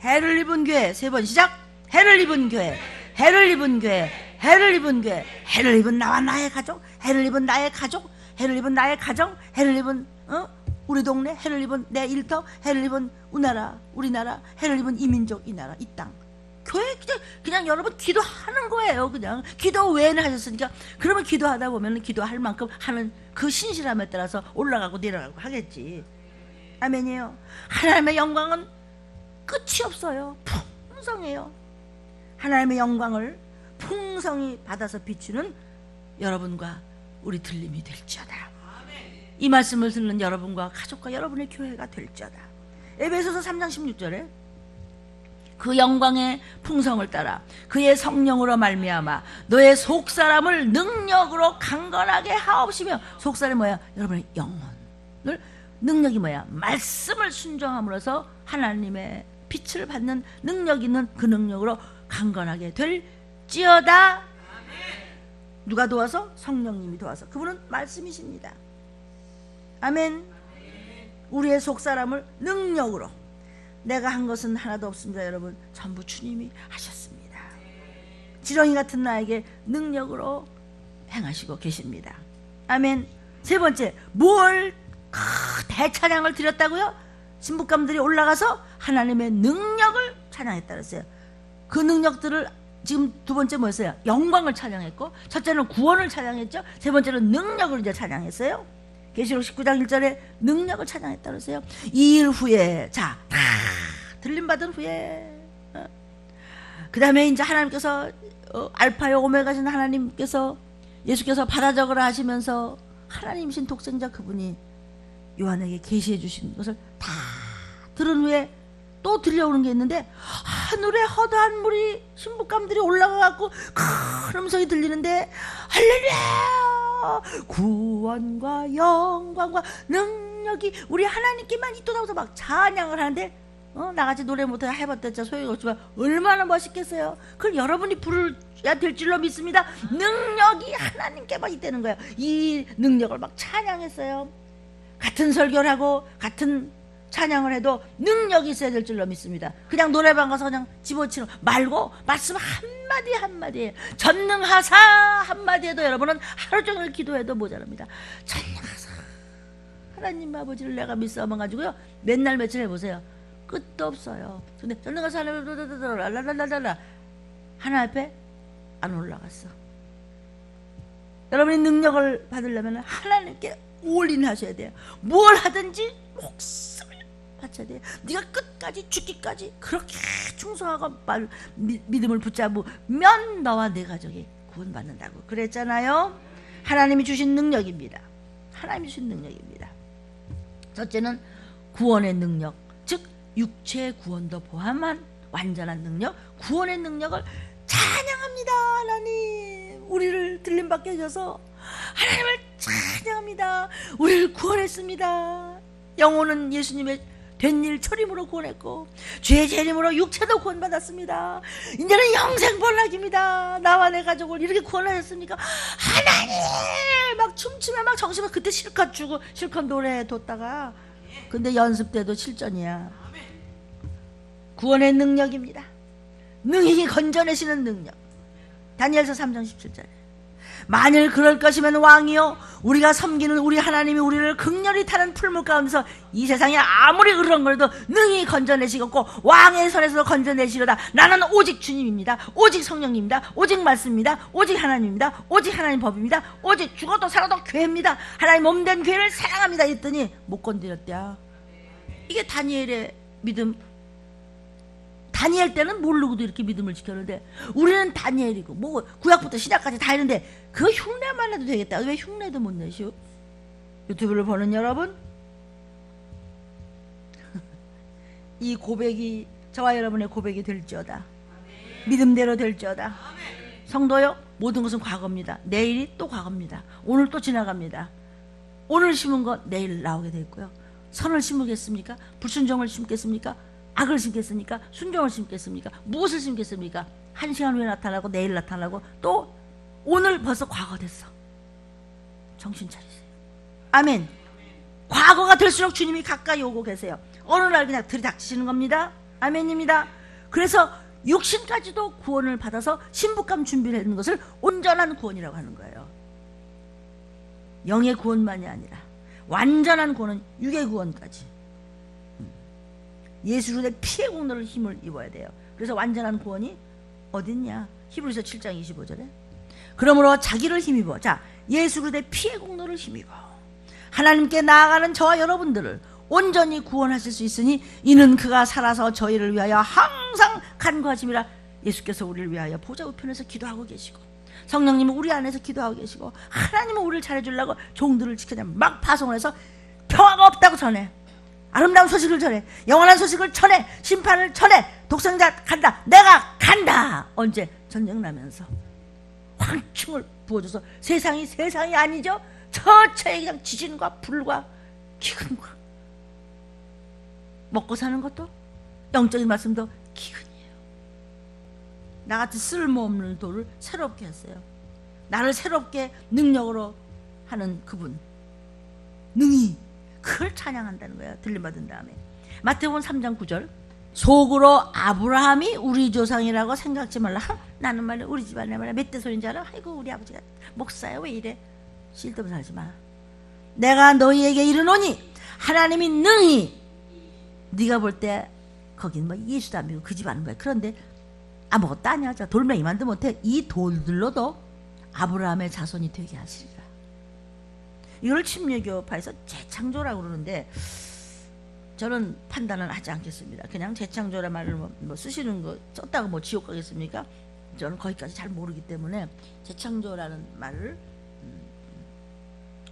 해를 입은 교회, 3번 시작. 해를 입은 교회, 해를 입은 교회, 해를 입은 교회, 해를 입은 나와 나의 가족, 해를 입은 나의 가족, 해를 입은 나의 가정, 해를 입은 우리 동네, 해를 입은 내 일터, 해를 입은 우리나라, 해를 입은 이 민족, 이 나라, 이 땅. 교회 그냥 여러분 기도하는 거예요. 그냥 기도 외에는 하셨으니까 그러면 기도하다 보면 기도할 만큼 하는 그 신실함에 따라서 올라가고 내려가고 하겠지. 아멘이에요. 하나님의 영광은 끝이 없어요. 풍성해요. 하나님의 영광을 풍성히 받아서 비추는 여러분과 우리 들림이 될지어다. 이 말씀을 듣는 여러분과 가족과 여러분의 교회가 될지어다. 에베소서 3장 16절에 그 영광의 풍성을 따라 그의 성령으로 말미암아 너의 속사람을 능력으로 강건하게 하옵시며, 속사람이 뭐야? 여러분의 영혼을, 능력이 뭐야? 말씀을 순종함으로써 하나님의 빛을 받는 능력 있는 그 능력으로 강건하게 될지어다. 누가 도와서? 성령님이 도와서. 그분은 말씀이십니다. 아멘. 우리의 속사람을 능력으로, 내가 한 것은 하나도 없습니다. 여러분, 전부 주님이 하셨습니다. 지렁이 같은 나에게 능력으로 행하시고 계십니다. 아멘. 세 번째, 뭘 대찬양을 드렸다고요? 신부감들이 올라가서 하나님의 능력을 찬양했다 그랬어요. 그 능력들을 지금 두 번째 뭐였어요? 영광을 찬양했고, 첫째는 구원을 찬양했죠. 세 번째는 능력을 이제 찬양했어요. 계시록 19장 1절에 능력을 찬양했다 그랬어요. 2일 후에, 자, 다 들림받은 후에, 그 다음에 이제 하나님께서 알파요 오메가신 하나님께서, 예수께서 받아 적으라 하시면서 하나님이신 독생자 그분이 요한에게 계시해 주신 것을 다 들은 후에 또 들려오는 게 있는데, 하늘에 허다한 물이, 신부감들이 올라가갖고 큰 음성이 들리는데, 할렐루야, 구원과 영광과 능력이 우리 하나님께만 있도다면서 막 찬양을 하는데, 나같이 노래 못해 해봤자 소용없지만 얼마나 멋있겠어요. 그걸 여러분이 부르야 될 줄로 믿습니다. 능력이 하나님께만 있다는 거예요. 이 능력을 막 찬양했어요. 같은 설교를 하고 같은 찬양을 해도 능력이 있어야 될 줄로 믿습니다. 그냥 노래방 가서 그냥 집어치는 말고, 말씀 한마디 한마디에 전능하사 한마디에도 여러분은 하루 종일 기도해도 모자랍니다. 전능하사 하나님 아버지를 내가 믿사오만가지고요, 맨날 며칠 해보세요. 끝도 없어요. 근데 전능하사 랄랄랄랄라 하나 앞에 안 올라갔어. 여러분이 능력을 받으려면 하나님께 올인하셔야 돼요. 뭘 하든지 목숨을 바쳐야 돼요. 네가 끝까지 죽기까지 그렇게 충성하고 믿음을 붙잡으면 너와 내 가족이 구원받는다고 그랬잖아요. 하나님이 주신 능력입니다. 하나님이 주신 능력입니다. 첫째는 구원의 능력, 즉 육체의 구원도 포함한 완전한 능력, 구원의 능력을 찬양합니다. 하나님, 우리를 들림받게 해줘서 하나님을 찬양합니다. 우리를 구원했습니다. 영혼은 예수님의 된일 철임으로 구원했고, 죄의 재림으로 육체도 구원받았습니다. 이제는 영생번락입니다. 나와 내 가족을 이렇게 구원하셨습니까? 하나님, 막 춤추며 막 정신을 그때 실컷 주고 실컷 노래해 뒀다가, 근데 연습 때도 실전이야. 구원의 능력입니다. 능히 건져내시는 능력. 다니엘서 3장 17절에 만일 그럴 것이면 왕이요, 우리가 섬기는 우리 하나님이 우리를 극렬히 타는 풀물 가운데서 이 세상에 아무리 으르렁거려도 능히 건져내시겠고 왕의 손에서 건져내시려다. 나는 오직 주님입니다. 오직 성령님입니다. 오직 말씀입니다. 오직 하나님입니다. 오직 하나님 법입니다. 오직 죽어도 살아도 교회입니다. 하나님 몸된 교회를 사랑합니다. 했더니 못 건드렸대요. 이게 다니엘의 믿음. 다니엘 때는 모르고도 이렇게 믿음을 지켰는데, 우리는 다니엘이고 뭐 구약부터 신약까지 다 있는데 그 흉내만 내도 되겠다. 왜 흉내도 못 내시오? 유튜브를 보는 여러분, 이 고백이 저와 여러분의 고백이 될지어다. 믿음대로 될지어다. 성도요, 모든 것은 과거입니다. 내일이 또 과거입니다. 오늘 또 지나갑니다. 오늘 심은 거 내일 나오게 돼 있고요. 선을 심으겠습니까? 불순종을 심겠습니까? 악을 심겠습니까? 순종을 심겠습니까? 무엇을 심겠습니까? 1시간 후에 나타나고 내일 나타나고 또 오늘 벌써 과거 됐어. 정신 차리세요. 아멘. 과거가 될수록 주님이 가까이 오고 계세요. 어느 날 그냥 들이닥치시는 겁니다. 아멘입니다. 그래서 육신까지도 구원을 받아서 신부감 준비를 하는 것을 온전한 구원이라고 하는 거예요. 영의 구원만이 아니라 완전한 구원은 육의 구원까지. 예수 그리스도의 피의 공로를 힘을 입어야 돼요. 그래서 완전한 구원이 어딨냐? 히브리서 7장 25절에 그러므로 자기를 힘입어, 자, 예수 그리스도의 피의 공로를 힘입어 하나님께 나아가는 저와 여러분들을 온전히 구원하실 수 있으니 이는 그가 살아서 저희를 위하여 항상 간구하심이라. 예수께서 우리를 위하여 보좌 우편에서 기도하고 계시고, 성령님은 우리 안에서 기도하고 계시고, 하나님은 우리를 잘해주려고 종들을 지켜내 막 파송을 해서 평화가 없다고 전해, 아름다운 소식을 전해, 영원한 소식을 전해, 심판을 전해. 독생자 간다, 내가 간다. 언제? 전쟁 나면서 황충을 부어줘서 세상이 아니죠. 처처에 그냥 지진과 불과 기근과, 먹고 사는 것도, 영적인 말씀도 기근이에요. 나같이 쓸모없는 돌을 새롭게 했어요. 나를 새롭게 능력으로 하는 그분, 능히, 그걸 찬양한다는 거예요. 들림받은 다음에 마태복음 3장 9절, 속으로 아브라함이 우리 조상이라고 생각지 말라. 나는 말이야 우리 집안에 말이야 몇 대 소리인지 알아? 아이고 우리 아버지가 목사야 왜 이래. 쓸데없이 살지 마. 내가 너희에게 이르노니 하나님이 능히, 네가 볼 때 거긴 뭐 예수도 안 믿고 그 집 아는 거야. 그런데 아무것도 아니야. 자, 돌멩이만도 못해. 이 돌들로도 아브라함의 자손이 되게 하시리라. 이걸 침례교파에서 재창조라고 그러는데 저는 판단은 하지 않겠습니다. 그냥 재창조라는 말을 뭐 쓰시는 거 썼다고 뭐 지옥 가겠습니까? 저는 거기까지 잘 모르기 때문에 재창조라는 말을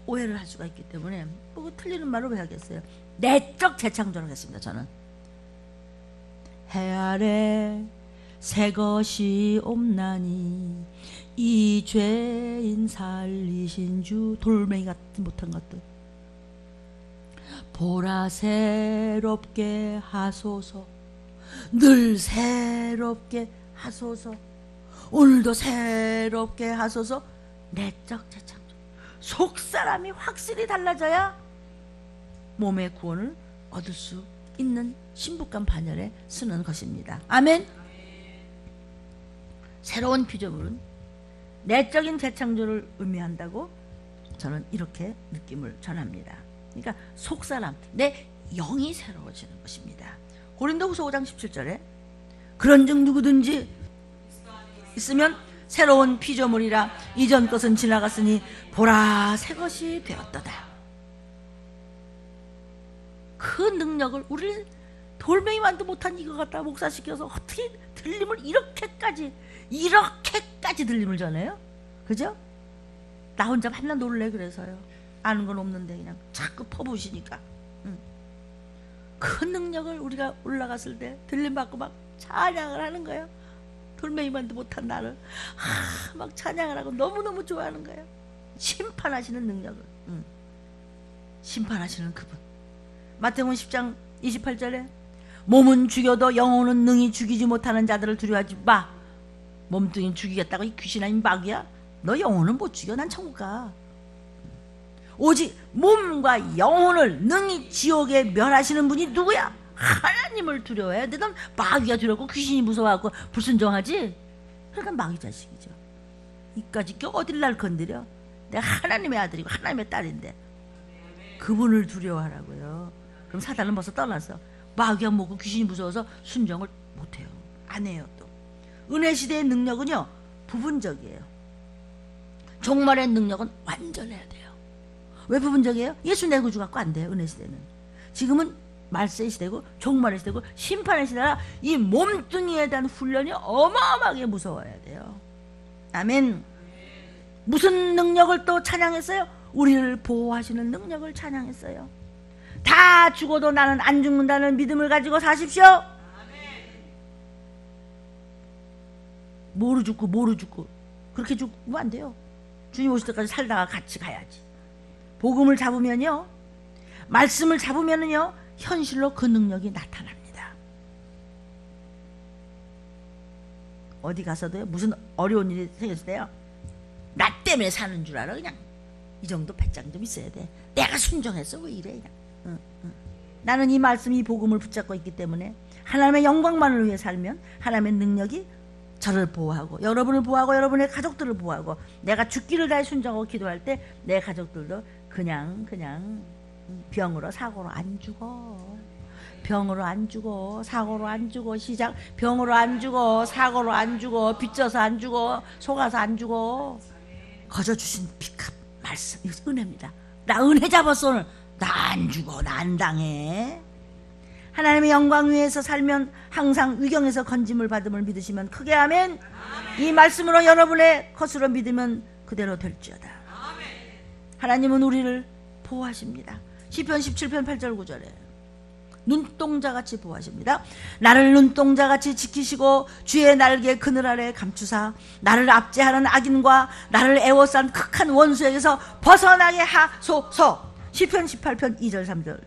오해를 할 수가 있기 때문에 뭐 틀리는 말을 왜 하겠어요. 내적 재창조를 하겠습니다. 저는 해 아래 새 것이 없나니 이 죄인 살리신 주. 돌멩이 같은 못한 것들 보라 새롭게 하소서. 늘 새롭게 하소서. 오늘도 새롭게 하소서. 내적 재창조. 속사람이 확실히 달라져야 몸의 구원을 얻을 수 있는 신부감 반열에 쓰는 것입니다. 아멘. 새로운 피조물은 내적인 재창조를 의미한다고 저는 이렇게 느낌을 전합니다. 그러니까 속사람, 내 영이 새로워지는 것입니다. 고린도후서 5장 17절에 그런즉 누구든지 있으면 새로운 피조물이라 이전 것은 지나갔으니 보라 새 것이 되었도다. 그 능력을 우리 돌멩이만도 못한 이거 갖다 목사시켜서 어떻게 들림을 이렇게까지 들림을 전해요? 그죠? 나 혼자 만나 놀래. 그래서요. 아는 건 없는데 그냥 자꾸 퍼부으시니까. 그 능력을 우리가 올라갔을 때 들림 받고 막 찬양을 하는 거예요. 돌멩이만도 못한 나를 막 찬양을 하고 너무너무 좋아하는 거예요. 심판하시는 능력을, 심판하시는 그분. 마태복음 10장 28절에 몸은 죽여도 영혼은 능히 죽이지 못하는 자들을 두려워하지 마. 몸뚱이 죽이겠다고 이 귀신아 이 마귀야? 너 영혼은 못 죽여. 난 천국 가. 오직 몸과 영혼을 능히 지옥에 멸하시는 분이 누구야? 하나님을 두려워해. 근데 넌 마귀가 두렵고 귀신이 무서워하고 불순종하지? 그러니까 마귀 자식이죠. 이까짓 게 어딜 날 건드려? 내가 하나님의 아들이고 하나님의 딸인데 그분을 두려워하라고요. 그럼 사단은 벌써 떠나서 마귀가 뭐고 귀신이 무서워서 순종을 못해요. 안 해요. 또 은혜 시대의 능력은요 부분적이에요. 종말의 능력은 완전해야 돼요. 왜 부분적이에요? 예수 내 구주 갖고 안 돼요. 은혜 시대는. 지금은 말세 시대고 종말의 시대고 심판의 시대라 이 몸뚱이에 대한 훈련이 어마어마하게 무서워야 돼요. 아멘. 무슨 능력을 또 찬양했어요? 우리를 보호하시는 능력을 찬양했어요. 다 죽어도 나는 안 죽는다는 믿음을 가지고 사십시오. 모르 죽고 그렇게 죽으면 안 돼요. 주님 오실 때까지 살다가 같이 가야지. 복음을 잡으면요, 말씀을 잡으면은요, 현실로 그 능력이 나타납니다. 어디 가서도요, 무슨 어려운 일이 생겼을 때요, 나 때문에 사는 줄 알아. 그냥 이 정도 배짱 좀 있어야 돼. 내가 순종했어 왜 이래 그냥. 나는 이 말씀, 이 복음을 붙잡고 있기 때문에 하나님의 영광만을 위해 살면 하나님의 능력이 저를 보호하고 여러분을 보호하고 여러분의 가족들을 보호하고 내가 죽기를 다해 순종하고 기도할 때 내 가족들도 그냥 병으로 사고로 안 죽어. 병으로 안 죽어. 사고로 안 죽어. 시작. 병으로 안 죽어. 사고로 안 죽어. 빚져서 안 죽어. 속아서 안 죽어. 거저 주신 피값 말씀, 이거 은혜입니다. 나 은혜 잡았어 오늘. 나 안 죽어, 나 안 당해. 하나님의 영광 위에서 살면 항상 위경에서 건짐을 받음을 믿으시면 크게 아멘. 이 말씀으로 여러분의 것으로 믿으면 그대로 될지어다. 하나님은 우리를 보호하십니다. 시편 17편 8절 9절에 눈동자같이 보호하십니다. 나를 눈동자같이 지키시고 주의 날개 그늘 아래 감추사 나를 압제하는 악인과 나를 애워싼 극한 원수에게서 벗어나게 하소서. 시편 18편 2절 3절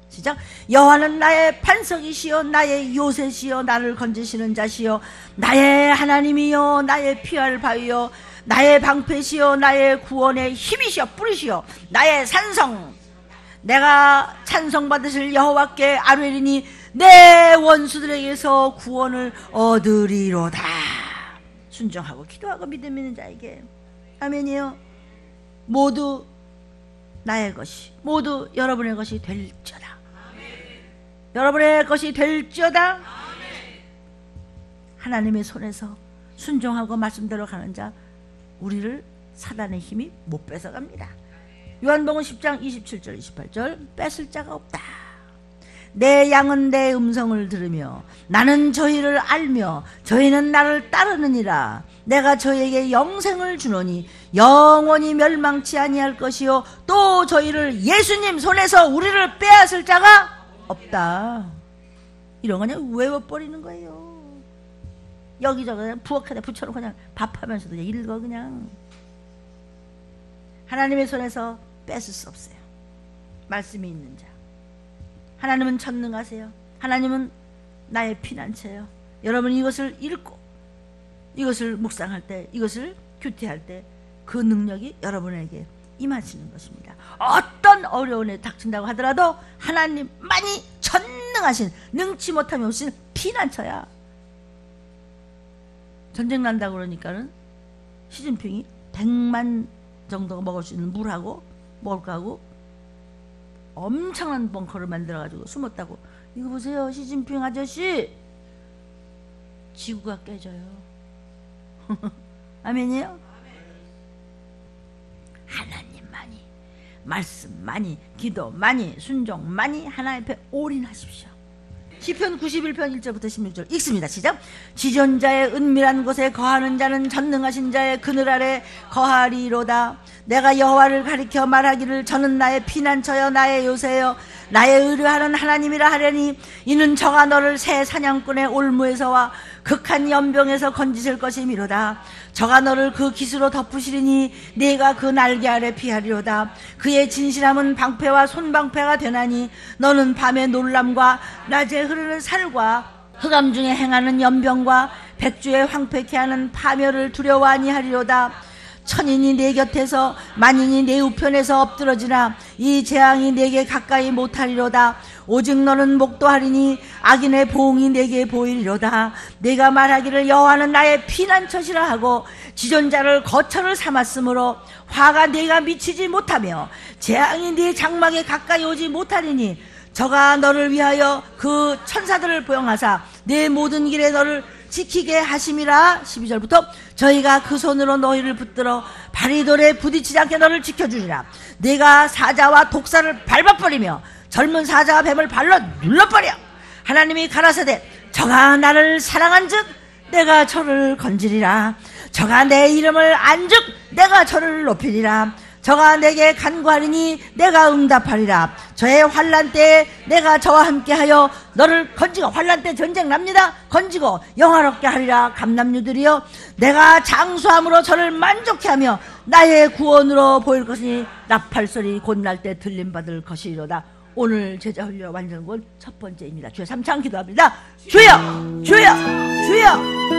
시작. 여호와는 나의 반석이시여 나의 요새시여 나를 건지시는 자시여 나의 하나님이여 나의 피할 바위여 나의 방패시여 나의 구원의 힘이시여 뿌리시여 나의 산성. 내가 찬송받으실 여호와께 아뢰리니 내 원수들에게서 구원을 얻으리로다. 순종하고 기도하고 믿음 있는 자에게 아멘이요. 모두 나의 것이 모두 여러분의 것이 될지어다. 여러분의 것이 될지어다. 하나님의 손에서 순종하고 말씀대로 가는 자 우리를 사단의 힘이 못 뺏어갑니다. 요한복음 10장 27절 28절 뺏을 자가 없다. 내 양은 내 음성을 들으며 나는 저희를 알며 저희는 나를 따르느니라. 내가 저희에게 영생을 주노니 영원히 멸망치 아니할 것이요 또 저희를 예수님 손에서 우리를 빼앗을 자가 없다. 이런 거 그냥 외워버리는 거예요. 여기저기 그냥 부엌에다 붙여놓고 그냥 밥하면서도 그냥 읽어. 그냥 하나님의 손에서 뺏을 수 없어요. 말씀이 있는 자. 하나님은 전능하세요. 하나님은 나의 피난처예요. 여러분 이것을 읽고 이것을 묵상할 때 이것을 규태할 때 그 능력이 여러분에게 임하시는 것입니다. 어떤 어려움에 닥친다고 하더라도 하나님만이 전능하신 능치 못함이 없으신 피난처야. 전쟁 난다고 그러니까는 시진핑이 100만 정도가 먹을 수 있는 물하고 먹을 거하고 엄청난 벙커를 만들어가지고 숨었다고. 이거 보세요. 시진핑 아저씨 지구가 깨져요. 아멘이에요? 하나님만이 말씀만이 기도만이 순종만이 하나님 앞에 올인하십시오. 시편 91편 1절부터 16절 읽습니다. 시작. 지존자의 은밀한 곳에 거하는 자는 전능하신 자의 그늘 아래 거하리로다. 내가 여호와를 가리켜 말하기를 저는 나의 피난처여 나의 요새여 나의 의뢰하는 하나님이라 하려니 이는 저가 너를 새 사냥꾼의 올무에서와 극한 연병에서 건지실 것이미로다. 저가 너를 그 깃으로 덮으시리니 네가 그 날개 아래 피하리로다. 그의 진실함은 방패와 손방패가 되나니 너는 밤의 놀람과 낮에 흐르는 살과 흑암 중에 행하는 연병과 백주에 황폐케 하는 파멸을 두려워 아니하리로다. 천인이 내 곁에서 만인이 내 우편에서 엎드러지나 이 재앙이 내게 가까이 못하리로다. 오직 너는 목도하리니 악인의 보응이 내게 보이리로다. 내가 말하기를 여호와는 나의 피난처시라 하고 지존자를 거처를 삼았으므로 화가 내가 미치지 못하며 재앙이 네 장막에 가까이 오지 못하리니 저가 너를 위하여 그 천사들을 보영하사 내 모든 길에 너를 지키게 하심이라. 12절부터 저희가 그 손으로 너희를 붙들어 발이 돌에 부딪히지 않게 너를 지켜주리라. 내가 사자와 독사를 밟아버리며 젊은 사자와 뱀을 발로 눌러버려. 하나님이 가라사대 저가 나를 사랑한즉 내가 저를 건지리라. 저가 내 이름을 안즉 내가 저를 높이리라. 저가 내게 간구하리니 내가 응답하리라. 저의 환난 때에 내가 저와 함께하여 너를 건지고, 환난 때 전쟁 납니다. 건지고 영화롭게 하리라. 감람류들이여 내가 장수함으로 저를 만족케 하며 나의 구원으로 보일 것이니 나팔소리 곧 날 때 들림받을 것이로다. 오늘 제자훈련 완전군 첫 번째입니다. 주여 삼창 기도합니다. 주여 주여 주여